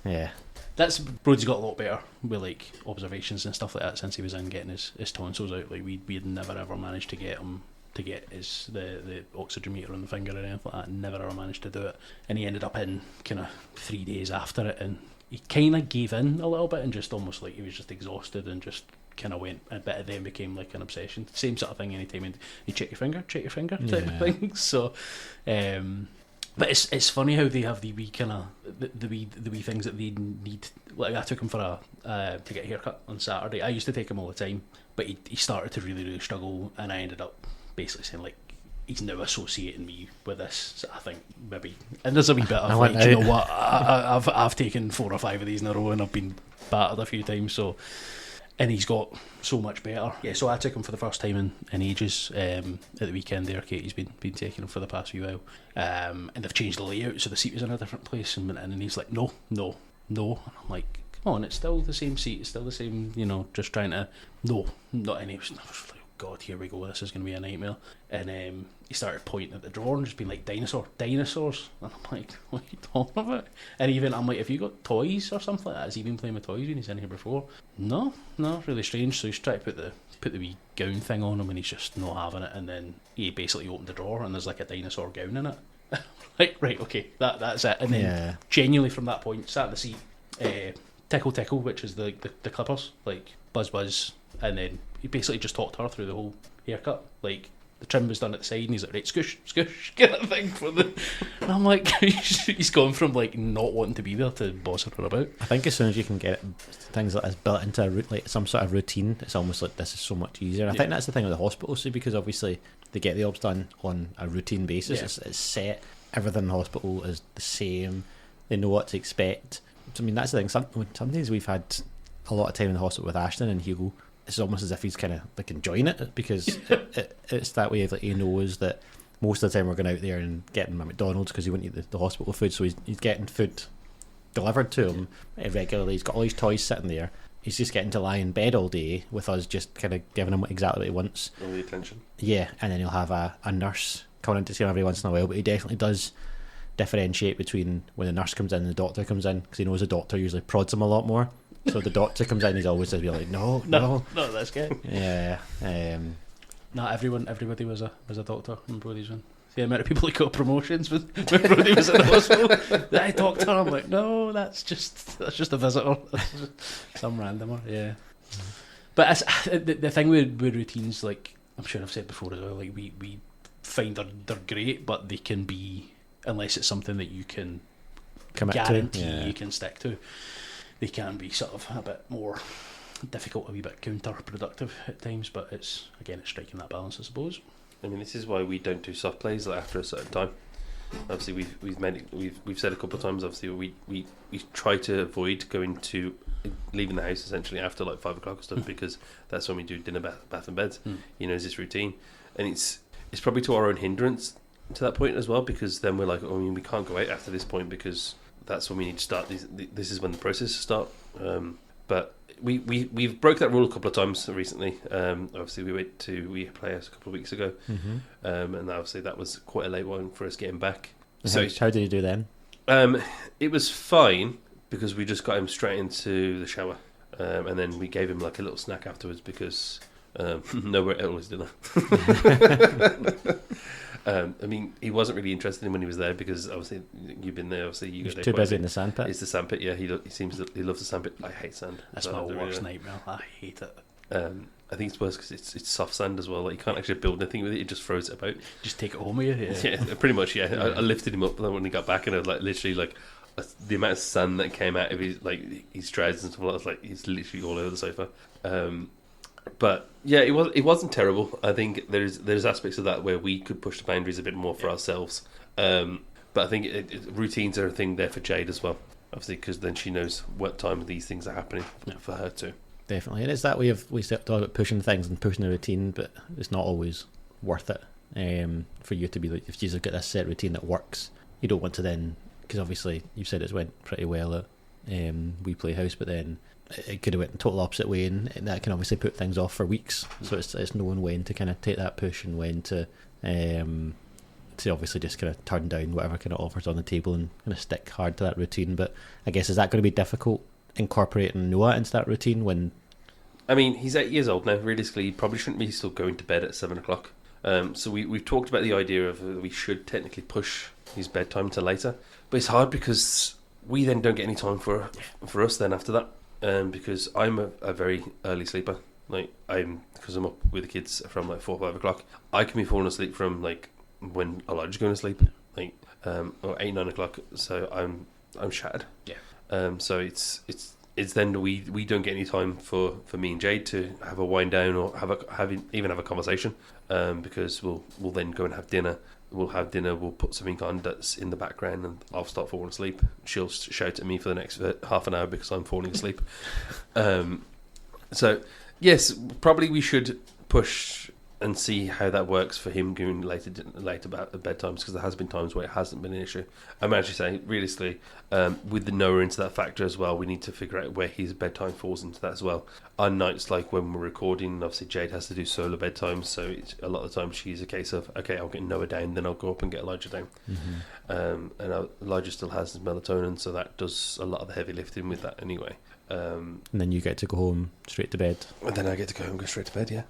Speaker 2: yeah,
Speaker 4: that's, Brody's got a lot better with like observations and stuff like that since he was in getting his tonsils out. Like we had never ever managed to get him to get his the oxygen meter on the finger or anything like that. Never ever managed to do it, and he ended up in kind of 3 days after it, and he kind of gave in a little bit and just almost like he was just exhausted and just kind of went a bit, of then became like an obsession. Same sort of thing anytime you check your finger type of thing. So but it's funny how they have the wee kind of the wee things that they need. Like I took him for to get a haircut on Saturday. I used to take him all the time, but he started to really struggle, and I ended up basically saying like, he's now associating me with this. So I think maybe, and there's a wee bit of like, you know what, I've taken 4 or 5 of these in a row and I've been battered a few times. So, and he's got so much better. Yeah, so I took him for the first time in ages at the weekend there. Katie's been taking him for the past few while, and they've changed the layout, so the seat was in a different place, and he's like, no, and I'm like, come on, it's still the same seat, it's still the same, you know, just trying to, no, not any. I was like, God, here we go, this is going to be a nightmare. And he started pointing at the drawer and just being like, dinosaurs. And I'm like, what are you talking about? And even, I'm like, have you got toys or something like that? Has he been playing with toys when he's in here before? No, really strange. So he's trying to put the wee gown thing on him, and he's just not having it. And then he basically opened the drawer and there's like a dinosaur gown in it. Like, right, okay, that's it. And then genuinely from that point, sat in the seat, tickle, which is the clippers, like buzz, and then he basically just talked her through the whole haircut. Like the trim was done at the side, and he's like, right, scoosh, kind of thing for the. And I'm like, he's gone from like not wanting to be there to bossing her about.
Speaker 2: I think as soon as you can get things like this built into like some sort of routine, it's almost like this is so much easier. I think that's the thing with the hospitals too, because obviously they get the obs done on a routine basis. Yeah. It's set. Everything in the hospital is the same. They know what to expect. So, I mean, that's the thing. Some days we've had a lot of time in the hospital with Ashton and Hugo. It's almost as if he's kind of like enjoying it, because it's that way of like, he knows that most of the time we're going out there and getting him at McDonald's because he wouldn't eat the hospital food, so he's getting food delivered to him regularly. He's got all his toys sitting there. He's just getting to lie in bed all day with us just kind of giving him exactly what he wants.
Speaker 3: All the attention.
Speaker 2: Yeah, and then he'll have a nurse coming in to see him every once in a while, but he definitely does differentiate between when the nurse comes in and the doctor comes in, because he knows the doctor usually prods him a lot more. So the doctor comes in, he's always just be like, no,
Speaker 4: that's good.
Speaker 2: Yeah.
Speaker 4: Not everybody was a doctor in Brody's one. The amount of people who got promotions when Brody was in the hospital. That doctor, I'm like, no, that's just a visitor. Some randomer, yeah. But the thing with routines, like I'm sure I've said before as well, like we find they're great, but they can be, unless it's something that you can guarantee you can stick to, they can be sort of a bit more difficult, a wee bit counterproductive at times. But it's striking that balance, I suppose.
Speaker 3: I mean, this is why we don't do soft plays after a certain time. Obviously, we've said a couple of times. Obviously, we try to avoid leaving the house essentially after like 5 o'clock or stuff, because that's when we do dinner, bath and beds. Is this routine, and it's probably to our own hindrance to that point as well, because then we're like, we can't go out after this point because that's when we need to start. This is when the processes start. But we've broke that rule a couple of times recently. Obviously, we play us a couple of weeks ago, and obviously that was quite a late one for us getting back.
Speaker 2: So how did you do then?
Speaker 3: It was fine because we just got him straight into the shower, and then we gave him like a little snack afterwards because nowhere else was dinner. I mean, he wasn't really interested in when he was there because obviously you've been there. Obviously, you
Speaker 2: go there. Too busy in the sandpit.
Speaker 3: It's the sandpit. Yeah, he loves the sandpit. I hate sand.
Speaker 4: That's my worst nightmare. I hate it.
Speaker 3: I think it's worse because it's soft sand as well. Like you can't actually build anything with it. It just throws it about.
Speaker 4: Just take it home with you.
Speaker 3: Yeah, pretty much. Yeah, I lifted him up when he got back, and I was like literally like the amount of sand that came out of his dreads and stuff like that. Was like he's literally all over the sofa. But yeah, it wasn't terrible. I think there's aspects of that where we could push the boundaries a bit more for ourselves. But I think routines are a thing there for Jade as well, obviously, because then she knows what time these things are happening for her too.
Speaker 2: Definitely, and it's that way of we talk about pushing things and pushing the routine, but it's not always worth it. For you to be like, if you've got this set routine that works, you don't want to then, because obviously you said it's went pretty well at We Play House, but then it could have went the total opposite way, and that can obviously put things off for weeks. So it's knowing when to kind of take that push and when to obviously just kind of turn down whatever kind of offers on the table and kind of stick hard to that routine. But I guess, is that going to be difficult incorporating Noah into that routine when?
Speaker 3: I mean, he's 8 years old now. Realistically, he probably shouldn't be still going to bed at 7 o'clock. So we've talked about the idea of we should technically push his bedtime to later, but it's hard because we then don't get any time for us then after that. Because I'm a very early sleeper, because I'm up with the kids from like 4 or 5 o'clock. I can be falling asleep from like when Elijah's going to sleep, or 8, 9 o'clock. So I'm shattered.
Speaker 4: Yeah.
Speaker 3: So it's then we don't get any time for me and Jade to have a wind down or have a conversation. Because we'll then go and have dinner. We'll have dinner, we'll put something on that's in the background, and I'll start falling asleep. She'll shout at me for the next half an hour because I'm falling asleep. So, yes, probably we should push and see how that works for him going later about bedtimes, because there has been times where it hasn't been an issue. I'm actually saying, realistically, with the Noah into that factor as well, we need to figure out where his bedtime falls into that as well. On nights like when we're recording, obviously Jade has to do solo bedtimes, so a lot of the time she's a case of, okay, I'll get Noah down, then I'll go up and get Elijah down. And Elijah still has his melatonin, so that does a lot of the heavy lifting with that anyway.
Speaker 2: And then you get to go home straight to bed.
Speaker 3: And then I get to go home and go straight to bed. Yeah.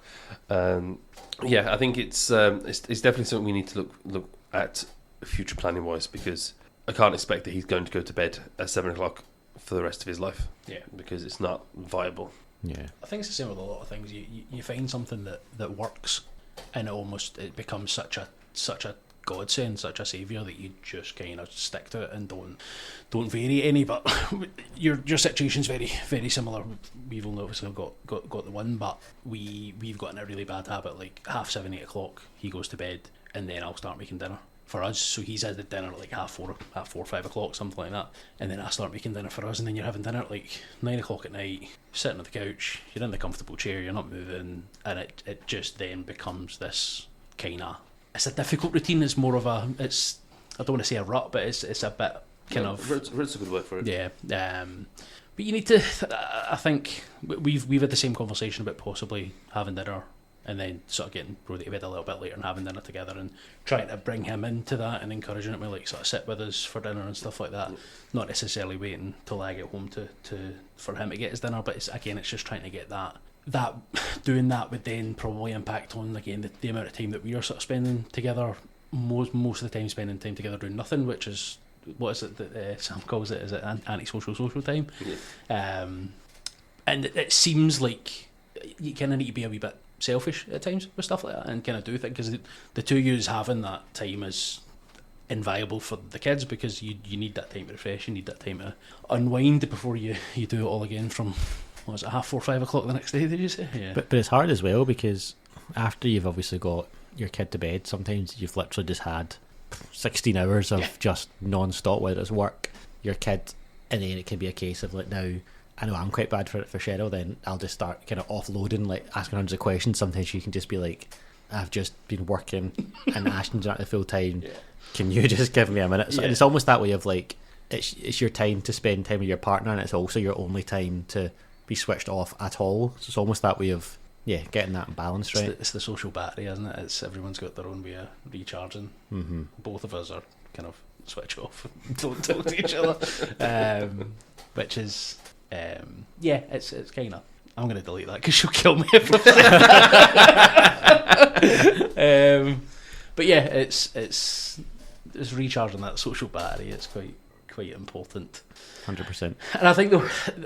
Speaker 3: I think it's definitely something we need to look at future planning wise, because I can't expect that he's going to go to bed at 7 o'clock for the rest of his life.
Speaker 4: Yeah,
Speaker 3: because it's not viable.
Speaker 2: Yeah,
Speaker 4: I think it's the same with a lot of things. You find something that works, and it becomes such a godsend, such a saviour, that you just kind of stick to it and don't vary any. But your situation's very, very similar. We've only obviously got the one, but we've got in a really bad habit. Like 7:30, 8 o'clock, he goes to bed, and then I'll start making dinner for us. So he's had the dinner at like 4, 5 o'clock, something like that, and then I start making dinner for us, and then you're having dinner at like 9 o'clock at night, sitting on the couch, you're in the comfortable chair, you're not moving, and it just then becomes this kind of, it's a difficult routine. It's more of I don't want to say a rut, but it's a bit kind of
Speaker 3: rut's a good word for it.
Speaker 4: Yeah. But you need to, I think we've had the same conversation about possibly having dinner and then sort of getting Brody to bed a little bit later and having dinner together, and trying to bring him into that and encouraging him to like sort of sit with us for dinner and stuff like that. Not necessarily waiting till I get home for him to get his dinner, but it's just trying to get that doing that would then probably impact on again the amount of time that we are sort of spending together. Most of the time spending time together doing nothing, which is, what is it that Sam calls it? Is it anti-social time?
Speaker 3: Yeah.
Speaker 4: And it seems like you kind of need to be a wee bit selfish at times with stuff like that and kind of do things, because the two yous having that time is invaluable for the kids, because you need that time to refresh, you need that time to unwind before you do it all again from, what was it, 4:30, 5 o'clock the next day, did you say? Yeah.
Speaker 2: But it's hard as well, because after you've obviously got your kid to bed, sometimes you've literally just had 16 hours of just non-stop, whether it's work, your kid, and then it can be a case of like, now I know I'm quite bad for it for Cheryl, then I'll just start kind of offloading, like asking hundreds of questions. Sometimes you can just be like, I've just been working and Ashton's at the full time.
Speaker 4: Yeah.
Speaker 2: Can you just give me a minute? So
Speaker 4: Yeah.
Speaker 2: it's almost that way of like, it's your time to spend time with your partner, and it's also your only time to be switched off at all. So it's almost that way of, yeah, getting that balance right.
Speaker 4: It's the social battery, isn't it? It's everyone's got their own way of recharging.
Speaker 2: Mm-hmm.
Speaker 4: Both of us are kind of switch off and don't talk to each other, which is yeah, it's kind of, I'm going to delete that because she'll kill me if I say. But yeah, it's recharging that social battery. It's quite important.
Speaker 2: 100%.
Speaker 4: And I think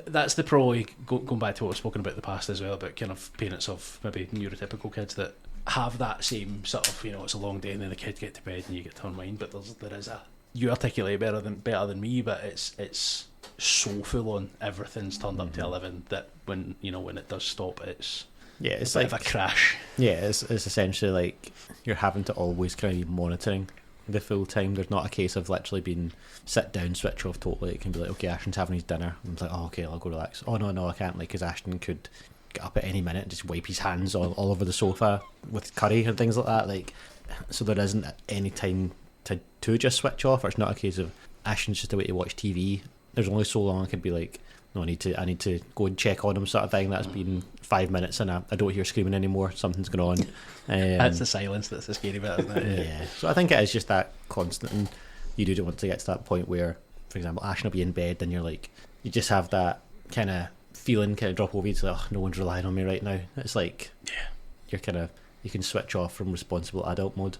Speaker 4: that's the probably going back to what we've spoken about in the past as well, about kind of parents of maybe neurotypical kids that have that same sort of, it's a long day and then the kids get to bed and you get to unwind, but there is you articulate better than me, but it's so full on, everything's turned up to 11 that when it does stop, it's
Speaker 2: it's
Speaker 4: a
Speaker 2: like
Speaker 4: bit of a crash.
Speaker 2: Yeah, it's essentially like you're having to always kind of be monitoring the full time. There's not a case of literally being sit down, switch off totally. It can be like, okay, Ashton's having his dinner. I'm like, oh, okay, I'll go relax. Oh no, I can't, like, because Ashton could get up at any minute and just wipe his hands all over the sofa with curry and things like that. Like, so there isn't any time to just switch off. Or it's not a case of Ashton's just a way to watch TV. There's only so long I could be like, no, I need to go and check on him, sort of thing. That's been 5 minutes and I don't hear screaming anymore. Something's going on.
Speaker 4: That's the silence that's the scary bit, isn't it?
Speaker 2: Yeah. So I think it is just that constant, and you do want to get to that point where, for example, Ashton will be in bed and you're like, you just have that kind of feeling kind of drop over you to, oh, no one's relying on me right now. It's like, yeah, you can switch off from responsible adult mode.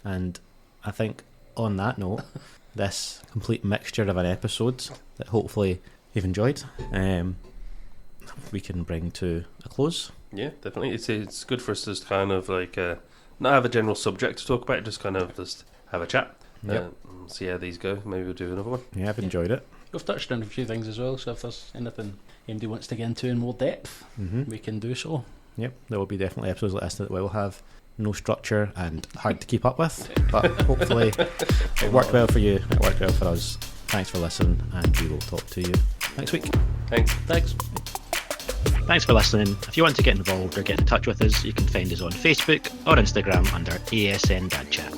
Speaker 2: And I think on that note, this complete mixture of an episode that hopefully you've enjoyed, we can bring to a close.
Speaker 3: Yeah, definitely. It's good for us to just kind of like not have a general subject to talk about, just kind of just have a chat.
Speaker 2: Yep.
Speaker 3: See how these go. Maybe we'll do another one.
Speaker 2: Yeah, I've enjoyed it.
Speaker 4: We've touched on a few things as well, so if there's anything anybody wants to get into in more depth, we can do so.
Speaker 2: Yep, there will be definitely episodes like this that will have no structure and hard to keep up with, but hopefully it worked well for you, it worked well for us. Thanks for listening, and we will talk to you next week.
Speaker 3: Thanks.
Speaker 5: Thanks for listening. If you want to get involved or get in touch with us, you can find us on Facebook or Instagram under ASN Dad Chat.